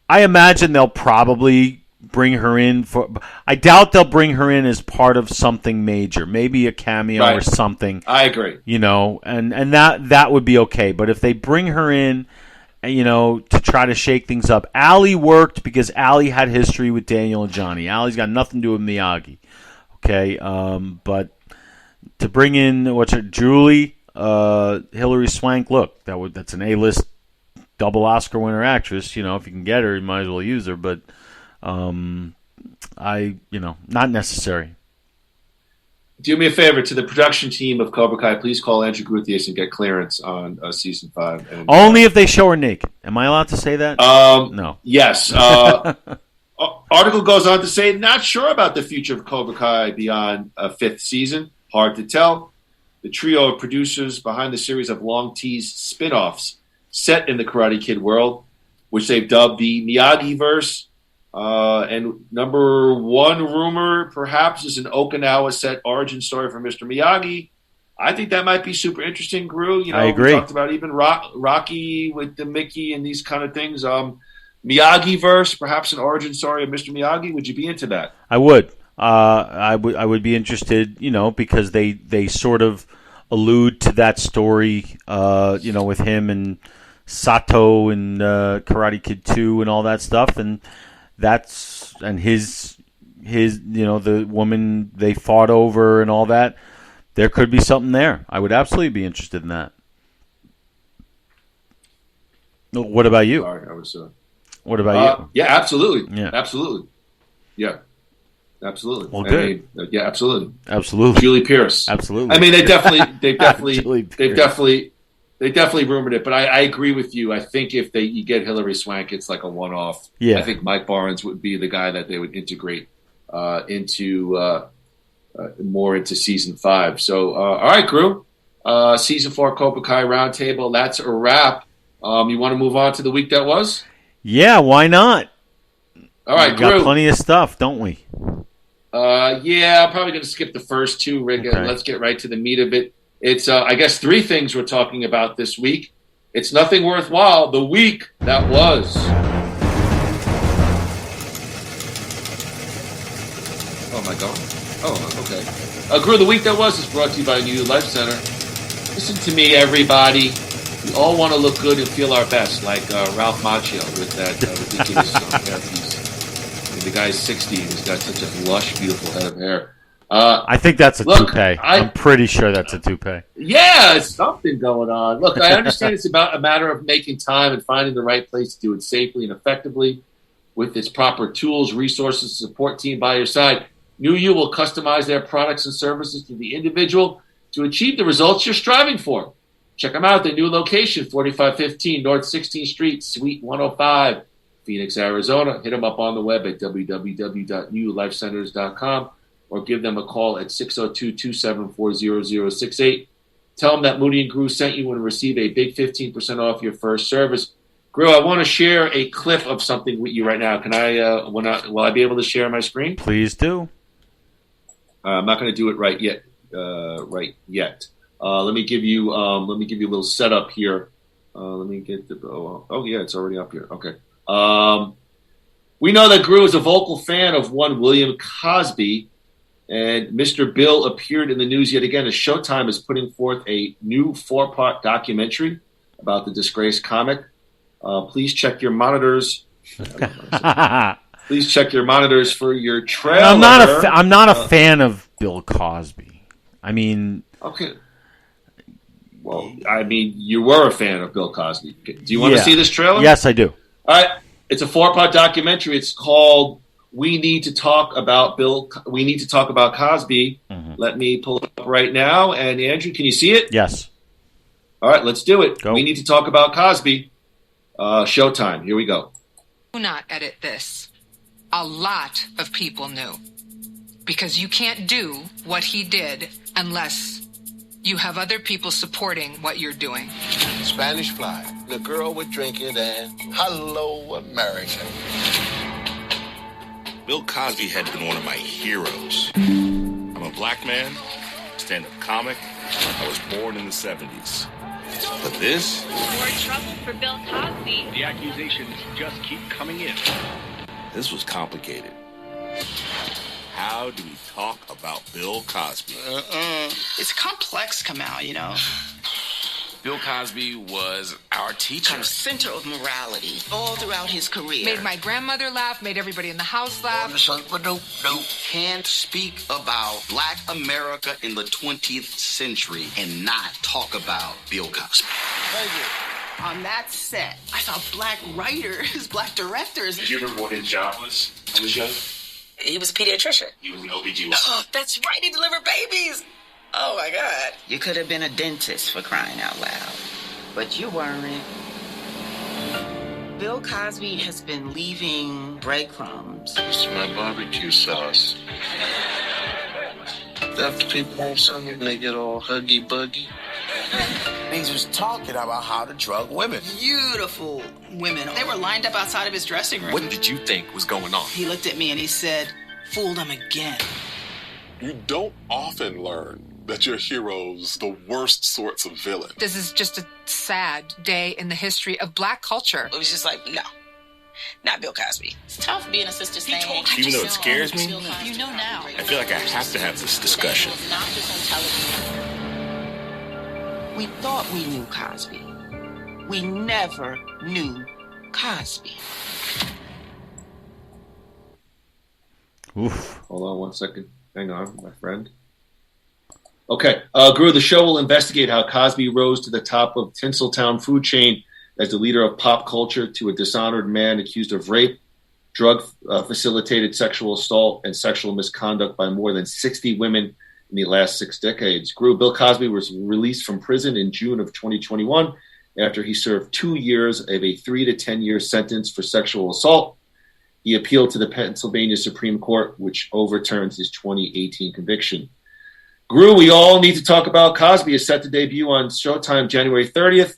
I imagine they'll probably bring her in for. I doubt they'll bring her in as part of something major, maybe a cameo or something. I agree. You know, and that would be okay. But if they bring her in, you know, to try to shake things up. Allie worked because Allie had history with Daniel and Johnny. Allie's got nothing to do with Miyagi. Okay, but to bring in Julie, Hilary Swank, look, that's an A-list double Oscar winner actress. You know, if you can get her, you might as well use her. But not necessary. Do me a favor, to the production team of Cobra Kai, please call Andrew Gruthius and get clearance on season 5. And, only if they show her naked. Am I allowed to say that? No. Yes. Article goes on to say, not sure about the future of Cobra Kai beyond a 5th season. Hard to tell. The trio of producers behind the series of long-teased spin-offs set in the Karate Kid world, which they've dubbed the Miyagi-verse. And number one rumor, perhaps, is an Okinawa-set origin story for Mr. Miyagi. I think that might be super interesting, Groo. You know, I agree. We talked about even Rocky with the Mickey and these kind of things. Miyagi-verse, perhaps an origin story of Mr. Miyagi. Would you be into that? I would. I would be interested, you know, because they sort of allude to that story, you know, with him and Sato and Karate Kid 2 and all that stuff, and his you know, the woman they fought over and all that. There could be something there. I would absolutely be interested in that. What about you? Sorry, what about you? Yeah, absolutely. Yeah, absolutely. Yeah, absolutely. Well, good. Yeah, absolutely. Absolutely. Julie Pierce. Absolutely. I mean, they definitely rumored it, but I agree with you. I think if you get Hilary Swank, it's like a one-off. Yeah. I think Mike Barnes would be the guy that they would integrate into more into season 5. So, all right, Groo. Season 4 Cobra Kai Roundtable. That's a wrap. You want to move on to the week that was? Yeah, why not? All right, we got Groo. plenty of stuff, don't we? Yeah, I'm probably going to skip the first two, Rick, and let's get right to the meat of it. It's, I guess, three things we're talking about this week. It's nothing worthwhile. The week that was. Oh, my God. Oh, okay. Groo, the week that was is brought to you by New Life Center. Listen to me, everybody. We all want to look good and feel our best, like Ralph Macchio with that ridiculous hairpiece. The guy's 60 and he's got such a lush, beautiful head of hair. I think that's a toupee. I'm pretty sure that's a toupee. Yeah, it's something going on. Look, I understand it's about a matter of making time and finding the right place to do it safely and effectively with its proper tools, resources, support team by your side. New You will customize their products and services to the individual to achieve the results you're striving for. Check them out at their new location, 4515 North 16th Street, Suite 105, Phoenix, Arizona. Hit them up on the web at www.newlifecenters.com or give them a call at 602-274-0068. Tell them that Moody and Groo sent you and receive a big 15% off your first service. Groo, I want to share a clip of something with you right now. Can I? Will I be able to share my screen? Please do. I'm not going to do it right yet. Let me give you a little setup here. Let me get the. Oh yeah, it's already up here. Okay. We know that Groo is a vocal fan of one William Cosby, and Mr. Bill appeared in the news yet again as Showtime is putting forth a new 4-part documentary about the disgraced comic. Please check your monitors. Please check your monitors for your trailer. I'm not a fan of Bill Cosby. I mean, okay. Well, I mean, you were a fan of Bill Cosby. Do you want to see this trailer? Yes, I do. All right. It's a 4-part documentary. It's called We Need to Talk About Cosby. Mm-hmm. Let me pull it up right now. And Andrew, can you see it? Yes. All right, let's do it. Go. We Need to Talk About Cosby. Showtime. Here we go. Do not edit this. A lot of people knew. Because you can't do what he did unless you have other people supporting what you're doing. Spanish Fly, the girl with drink it and hello America. Bill Cosby had been one of my heroes. I'm a black man, stand-up comic. I was born in the 70s. But this? More trouble for Bill Cosby. The accusations just keep coming in. This was complicated. How do we talk about Bill Cosby? It's complex, Kamal, you know. Bill Cosby was our teacher. Kind of center of morality all throughout his career. Made my grandmother laugh, made everybody in the house laugh. You can't speak about black America in the 20th century and not talk about Bill Cosby. Thank you. On that set, I saw black writers, black directors. Did you remember what his job was on the show? He was a pediatrician. He was an OBGYN. Oh, that's right. He delivered babies. Oh, my God. You could have been a dentist for crying out loud. But you weren't. Bill Cosby has been leaving breadcrumbs. It's my barbecue sauce. After people want something, they get all huggy-buggy. He was talking about how to drug women. Beautiful women. They were lined up outside of his dressing room. What did you think was going on? He looked at me and he said, "Fooled him again." You don't often learn that your hero's the worst sorts of villain. This is just a sad day in the history of black culture. It was just like, no, not Bill Cosby. It's tough being a sister saying. Even though it scares me, You know now. I feel like I have to have this discussion. Not just on television. We thought we knew Cosby. We never knew Cosby. Oof. Hold on 1 second. Hang on, my friend. Okay. Groo, the show will investigate how Cosby rose to the top of Tinseltown food chain as the leader of pop culture to a dishonored man accused of rape, drug-facilitated sexual assault, and sexual misconduct by more than 60 women in the last 6 decades. Groo, Bill Cosby was released from prison in June of 2021 after he served 2 years of a 3 to 10 year sentence for sexual assault. He appealed to the Pennsylvania Supreme Court, which overturned his 2018 conviction. Groo, We All Need to Talk About Cosby is set to debut on Showtime January 30th.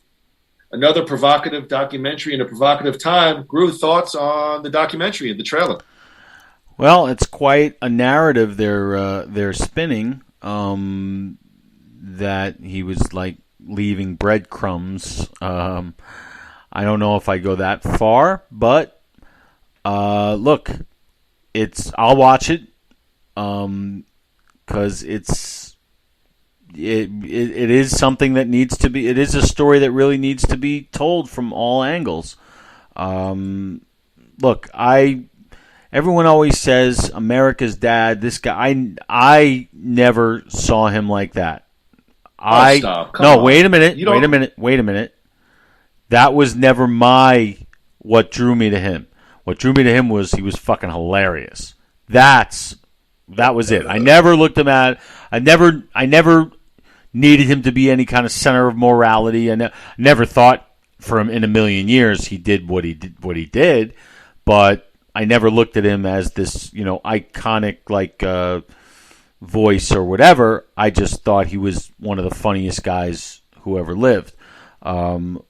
another provocative documentary in a provocative time. Groo, thoughts on the documentary and the trailer? Well, it's quite a narrative they're spinning. That he was like leaving breadcrumbs. I don't know if I go that far, but look, I'll watch it because it is something that needs to be. It is a story that really needs to be told from all angles. Look, everyone always says America's dad. This guy, I never saw him like that. Stop. Come on. Wait a minute. That was never what drew me to him. What drew me to him was he was fucking hilarious. That was it. I never looked him at. I never needed him to be any kind of center of morality. I never thought for him in a million years he did what he did, but I never looked at him as this, iconic voice or whatever. I just thought he was one of the funniest guys who ever lived.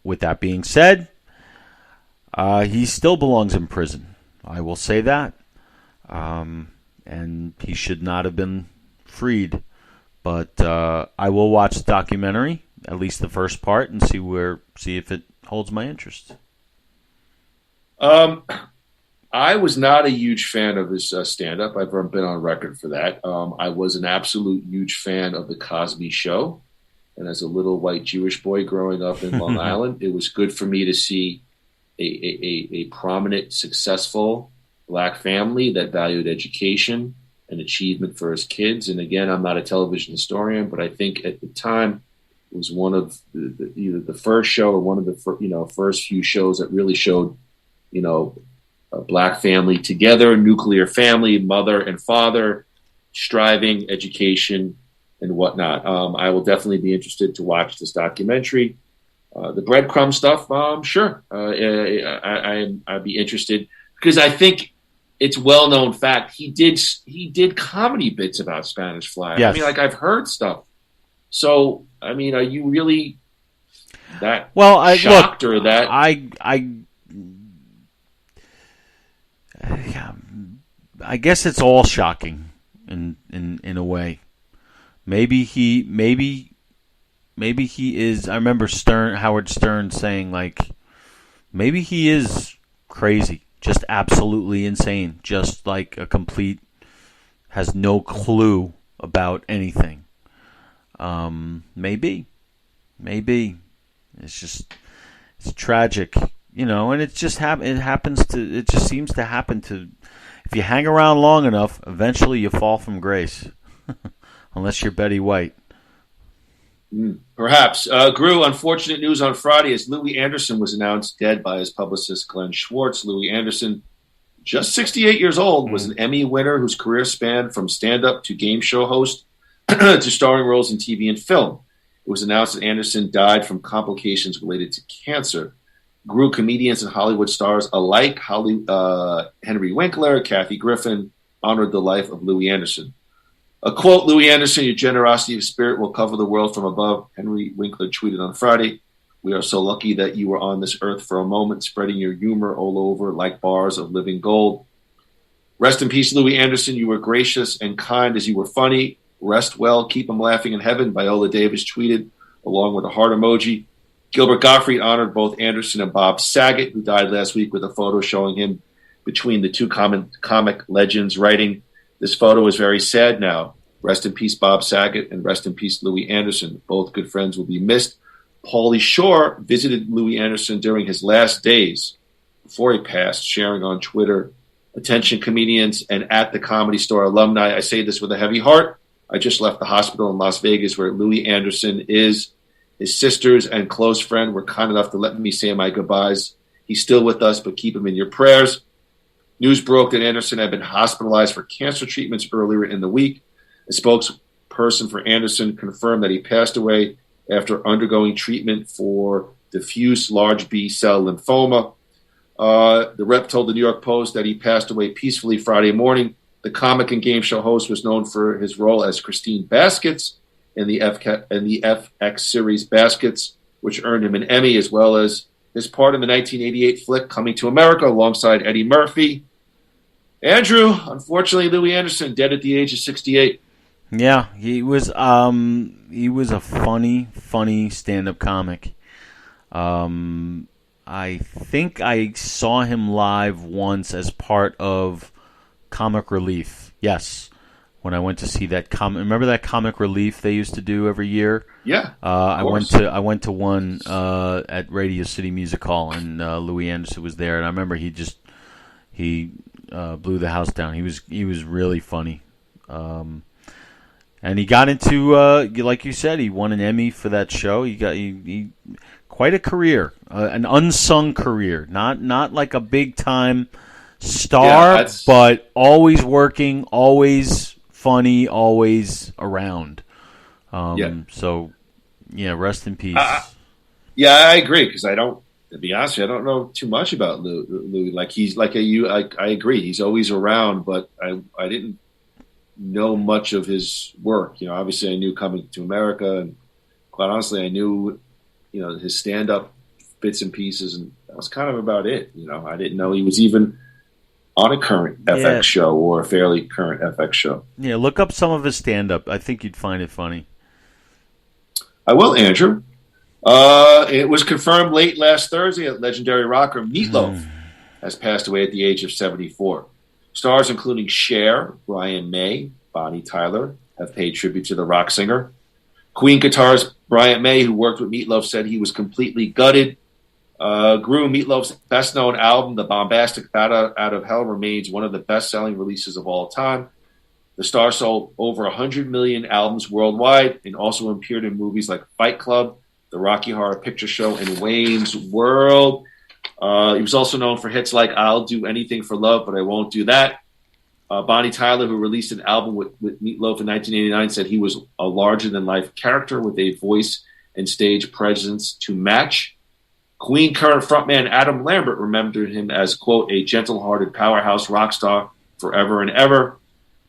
With that being said, he still belongs in prison. I will say that. And he should not have been freed. But I will watch the documentary, at least the first part, and see if it holds my interest. I was not a huge fan of his stand-up. I've been on record for that. I was an absolute huge fan of The Cosby Show. And as a little white Jewish boy growing up in Long Island, it was good for me to see a prominent, successful black family that valued education and achievement for his kids. And again, I'm not a television historian, but I think at the time it was one of either the first show or one of the first few shows that really showed, a black family together, nuclear family, mother and father, striving, education, and whatnot. I will definitely be interested to watch this documentary. The breadcrumb stuff, sure. I'd be interested because I think it's well-known fact he did comedy bits about Spanish Fly. Yes. I mean, I've heard stuff. So, are you really that shocked or that? I guess it's all shocking in a way. Maybe he is. I remember Howard Stern saying maybe he is crazy, just absolutely insane, just like a complete has no clue about anything. Maybe it's tragic. And it just it just seems to happen to, if you hang around long enough, eventually you fall from grace. Unless you're Betty White. Perhaps. Groo, unfortunate news on Friday as Louis Anderson was announced dead by his publicist Glenn Schwartz. Louis Anderson, just 68 years old, was an Emmy winner whose career spanned from stand-up to game show host to starring roles in TV and film. It was announced that Anderson died from complications related to cancer. Groo, comedians and Hollywood stars alike, Henry Winkler, Kathy Griffin, honored the life of Louis Anderson. A quote, Louis Anderson, your generosity of spirit will cover the world from above. Henry Winkler tweeted on Friday, we are so lucky that you were on this earth for a moment, spreading your humor all over like bars of living gold. Rest in peace, Louis Anderson. You were gracious and kind as you were funny. Rest well, keep him laughing in heaven, Viola Davis tweeted, along with a heart emoji. Gilbert Gottfried honored both Anderson and Bob Saget, who died last week, with a photo showing him between the two comic legends, writing, this photo is very sad now. Rest in peace, Bob Saget, and rest in peace, Louis Anderson. Both good friends will be missed. Pauly Shore visited Louis Anderson during his last days before he passed, sharing on Twitter, attention comedians and at the Comedy Store alumni. I say this with a heavy heart. I just left the hospital in Las Vegas where Louis Anderson is. His sisters and close friend were kind enough to let me say my goodbyes. He's still with us, but keep him in your prayers. News broke that Anderson had been hospitalized for cancer treatments earlier in the week. A spokesperson for Anderson confirmed that he passed away after undergoing treatment for diffuse large B-cell lymphoma. The rep told the New York Post that he passed away peacefully Friday morning. The comic and game show host was known for his role as Christine Baskets in the FX series Baskets. which earned him an Emmy, as well as his part in the 1988 flick Coming to America alongside Eddie Murphy. Andrew, unfortunately, Louis Anderson, dead at the age of 68. Yeah, he was a funny stand-up comic. I think I saw him live once as part of Comic Relief. Yes, when I went to see that remember that Comic Relief they used to do every year? Yeah. I went to one at Radio City Music Hall, and Louis Anderson was there, and I remember he blew the house down. He was really funny. And he got into, like you said, he won an Emmy for that show. He quite a career, an unsung career, not like a big time star, but always working, always funny, always around. So, yeah, rest in peace. Yeah, I agree, because to be honest with you, I don't know too much about Louis. Like he's like I agree, he's always around, but I didn't know much of his work. Obviously I knew Coming to America, and quite honestly I knew his stand-up bits and pieces, and that was kind of about it. I didn't know he was even on a current FX show or a fairly current FX show. Yeah, look up some of his stand-up. I think you'd find it funny. I will, Andrew. It was confirmed late last Thursday that legendary rocker Meatloaf has passed away at the age of 74. Stars including Cher, Brian May, Bonnie Tyler have paid tribute to the rock singer. Queen guitarist Brian May, who worked with Meatloaf, said he was completely gutted. Groo, Meatloaf's best-known album, The Bombastic Bat Out of Hell, remains one of the best-selling releases of all time. The star sold over 100 million albums worldwide and also appeared in movies like Fight Club, The Rocky Horror Picture Show, and Wayne's World. He was also known for hits like I'll Do Anything for Love, But I Won't Do That. Bonnie Tyler, who released an album with Meatloaf in 1989, said he was a larger-than-life character with a voice and stage presence to match. Queen current frontman Adam Lambert remembered him as, quote, a gentle-hearted powerhouse rock star forever and ever.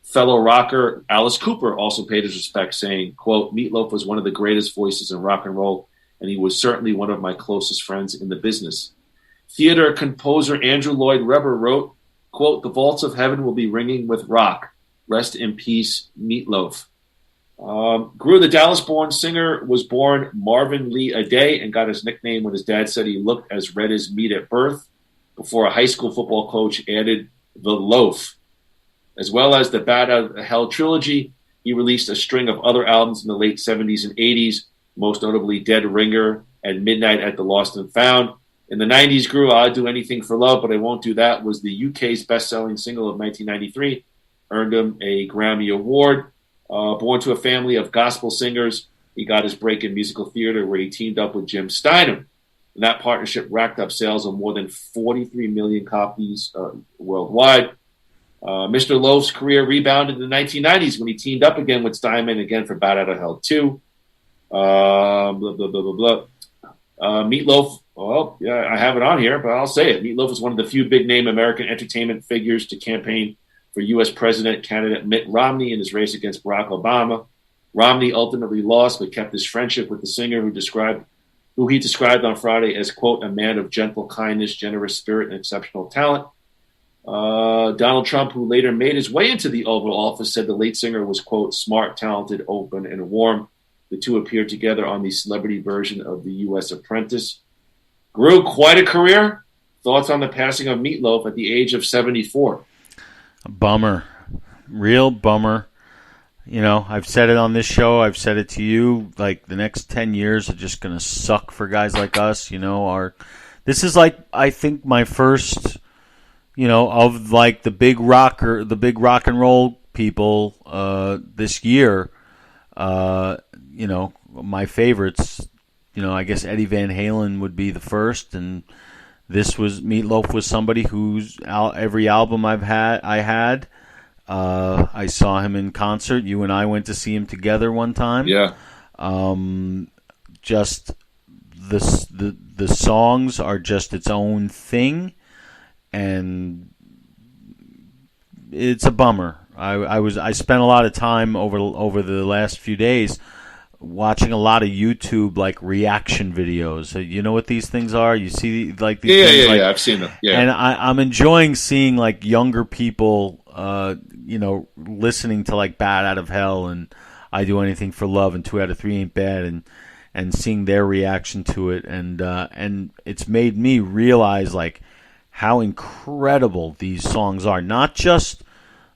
Fellow rocker Alice Cooper also paid his respects, saying, quote, Meatloaf was one of the greatest voices in rock and roll, and he was certainly one of my closest friends in the business. Theater composer Andrew Lloyd Webber wrote, quote, the vaults of heaven will be ringing with rock. Rest in peace, Meatloaf. Groo, the Dallas-born singer, was born Marvin Lee Aday and got his nickname when his dad said he looked as red as meat at birth, before a high school football coach added the loaf. As well as the Bat Out of Hell trilogy, he released a string of other albums in the late 70s and 80s, most notably Dead Ringer and Midnight at the Lost and Found. In the 90s, Groo, I'll Do Anything for Love, But I Won't Do That was the UK's best-selling single of 1993, earned him a Grammy Award. Born to a family of gospel singers, he got his break in musical theater where he teamed up with Jim Steinman. And that partnership racked up sales of more than 43 million copies worldwide. Mr. Loaf's career rebounded in the 1990s when he teamed up again with Steinman again for Bat Out of Hell 2. Meatloaf, well, yeah, I have it on here, but I'll say it. Meatloaf was one of the few big-name American entertainment figures to campaign for U.S. President candidate Mitt Romney in his race against Barack Obama. Romney ultimately lost, but kept his friendship with the singer who he described on Friday as, quote, a man of gentle kindness, generous spirit, and exceptional talent. Donald Trump, who later made his way into the Oval Office, said the late singer was, quote, smart, talented, open, and warm. The two appeared together on the celebrity version of The U.S. Apprentice. Groo, quite a career. Thoughts on the passing of Meatloaf at the age of 74? A bummer. Real bummer. I've said it on this show. I've said it to you. Like, the next 10 years are just going to suck for guys like us. This is like, I think, my first, of like the big rock and roll people this year. My favorites, I guess Eddie Van Halen would be the first, and Meatloaf was somebody whose every album I had. I saw him in concert. You and I went to see him together one time. Yeah. Just the songs are just its own thing, and it's a bummer. I spent a lot of time over the last few days watching a lot of YouTube like reaction videos. You know what these things are? You see like these things, yeah. I've seen them. Yeah, and I'm enjoying seeing like younger people, listening to like Bat Out of Hell and I Do Anything for Love and 2 Out of 3 Ain't Bad, and seeing their reaction to it, and it's made me realize like how incredible these songs are. Not just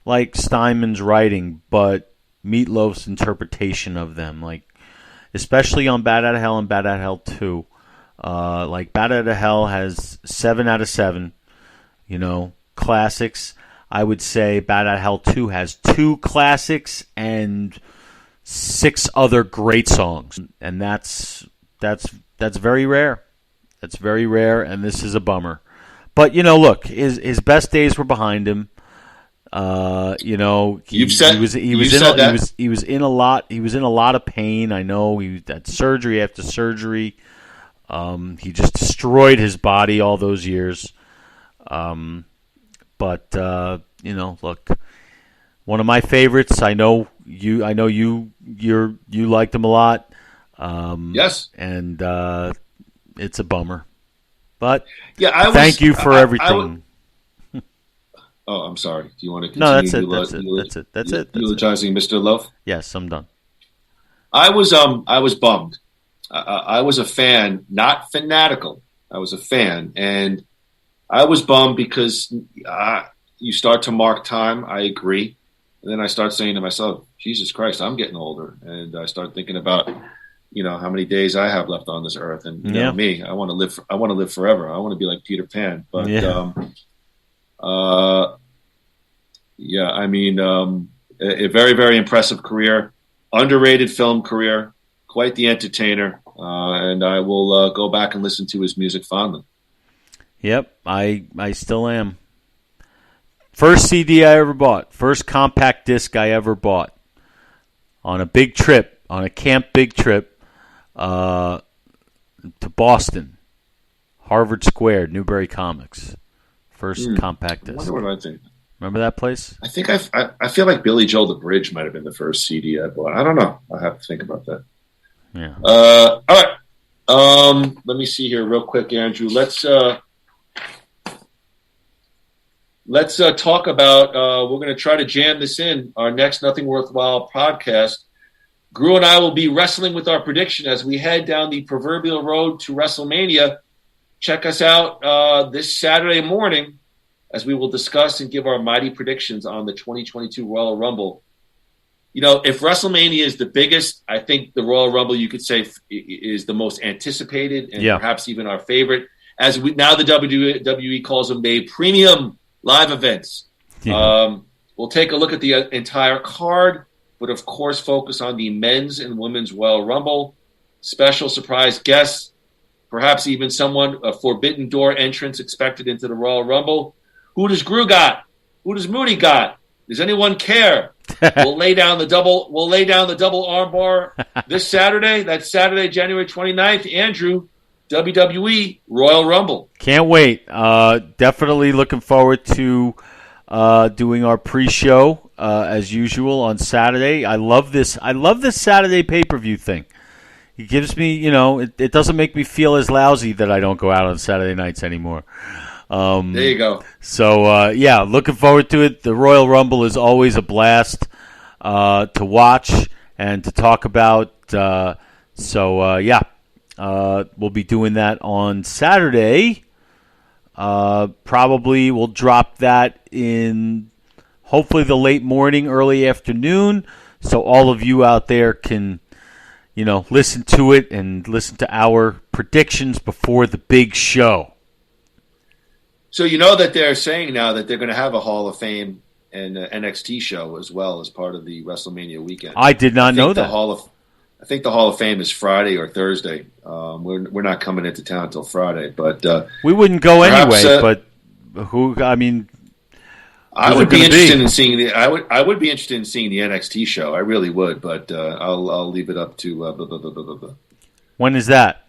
like Steinman's writing, but Meatloaf's interpretation of them, like especially on Bat Out of Hell and Bat Out of Hell 2. Like Bat Out of Hell has 7 out of 7, classics. I would say Bat Out of Hell 2 has 2 classics and 6 other great songs, and that's very rare. That's very rare, and this is a bummer. But look, his best days were behind him. He was in a lot of pain. I know he had surgery after surgery. He just destroyed his body all those years. But look, one of my favorites. I know you liked him a lot. Yes, and it's a bummer. But thank you for everything. Oh, I'm sorry. Do you want to continue? No, that's it. Eulogizing Mr. Love? Yes, I'm done. I was bummed. I was a fan, not fanatical. I was a fan, and I was bummed because you start to mark time. I agree, and then I start saying to myself, "Jesus Christ, I'm getting older," and I start thinking about, how many days I have left on this earth, and me, I want to live. I want to live forever. I want to be like Peter Pan, but. A very, very impressive career, underrated film career, quite the entertainer, and I will go back and listen to his music fondly. Yep, I still am. First CD I ever bought, first compact disc I ever bought, on a big trip, on a camp big trip, to Boston, Harvard Square, Newbury Comics. First compact disc. I wonder what I think. Remember that place? I think I feel like Billy Joel the Bridge might have been the first CD I bought. I don't know. I'll have to think about that. Yeah. All right. Let me see here real quick, Andrew. Let's talk about. We're going to try to jam this in our next Nothing Worthwhile podcast. Groo and I will be wrestling with our prediction as we head down the proverbial road to WrestleMania. Check us out this Saturday morning as we will discuss and give our mighty predictions on the 2022 Royal Rumble. If WrestleMania is the biggest, I think the Royal Rumble, you could say, is the most anticipated and perhaps even our favorite. Now the WWE calls them the premium live events. Yeah. We'll take a look at the entire card, but of course focus on the men's and women's Royal Rumble. Special surprise guests, perhaps even a forbidden door entrance expected into the Royal Rumble. Who does Groo got? Who does Moody got? Does anyone care? We'll lay down the double armbar this Saturday. That's Saturday, January 29th. Andrew, WWE Royal Rumble. Can't wait. Definitely looking forward to doing our pre-show as usual on Saturday. I love this Saturday pay-per-view thing. It gives me, it doesn't make me feel as lousy that I don't go out on Saturday nights anymore. There you go. So, looking forward to it. The Royal Rumble is always a blast to watch and to talk about. We'll be doing that on Saturday. Probably we'll drop that in hopefully the late morning, early afternoon, so all of you out there can listen to it and listen to our predictions before the big show. So that they're saying now that they're going to have a Hall of Fame and NXT show as well as part of the WrestleMania weekend. I did not know that. I think the Hall of Fame is Friday or Thursday. We're not coming into town until Friday, but we wouldn't go anyway. But who? I mean, I would be interested in seeing the. I would be interested in seeing the NXT show. I really would, but I'll leave it up to. When is that?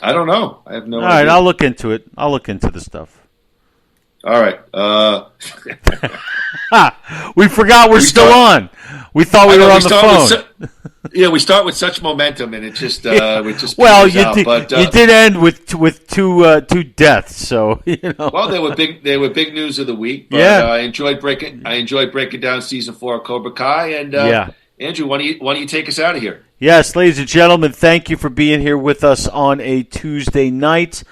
I don't know. I have no idea. All right, I'll look into it. I'll look into the stuff. All right. We forgot we're still on. We thought we were on the phone. Yeah, we start with such momentum, and it just well, peters out. But you did end with two deaths, so Well, they were big news of the week. But, yeah, I enjoyed breaking down season 4 of Cobra Kai, and Andrew, why don't you take us out of here? Yes, ladies and gentlemen, thank you for being here with us on a Tuesday night.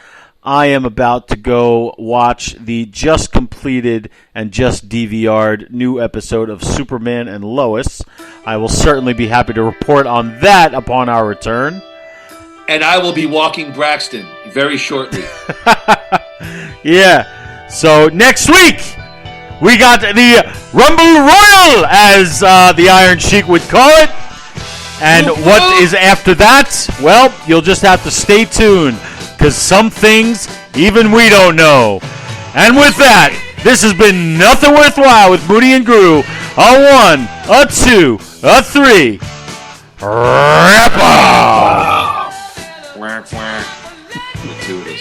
I am about to go watch the just completed and just DVR'd new episode of Superman and Lois. I will certainly be happy to report on that upon our return. And I will be walking Braxton very shortly. Yeah. So next week, we got the Rumble Royal, as the Iron Sheik would call it. And what is after that? Well, you'll just have to stay tuned, because some things even we don't know. And with that, this has been Nothing Worthwhile with Moody and Groo. A 1, a 2, a 3. Wrap up! Quack, quack. The two of us.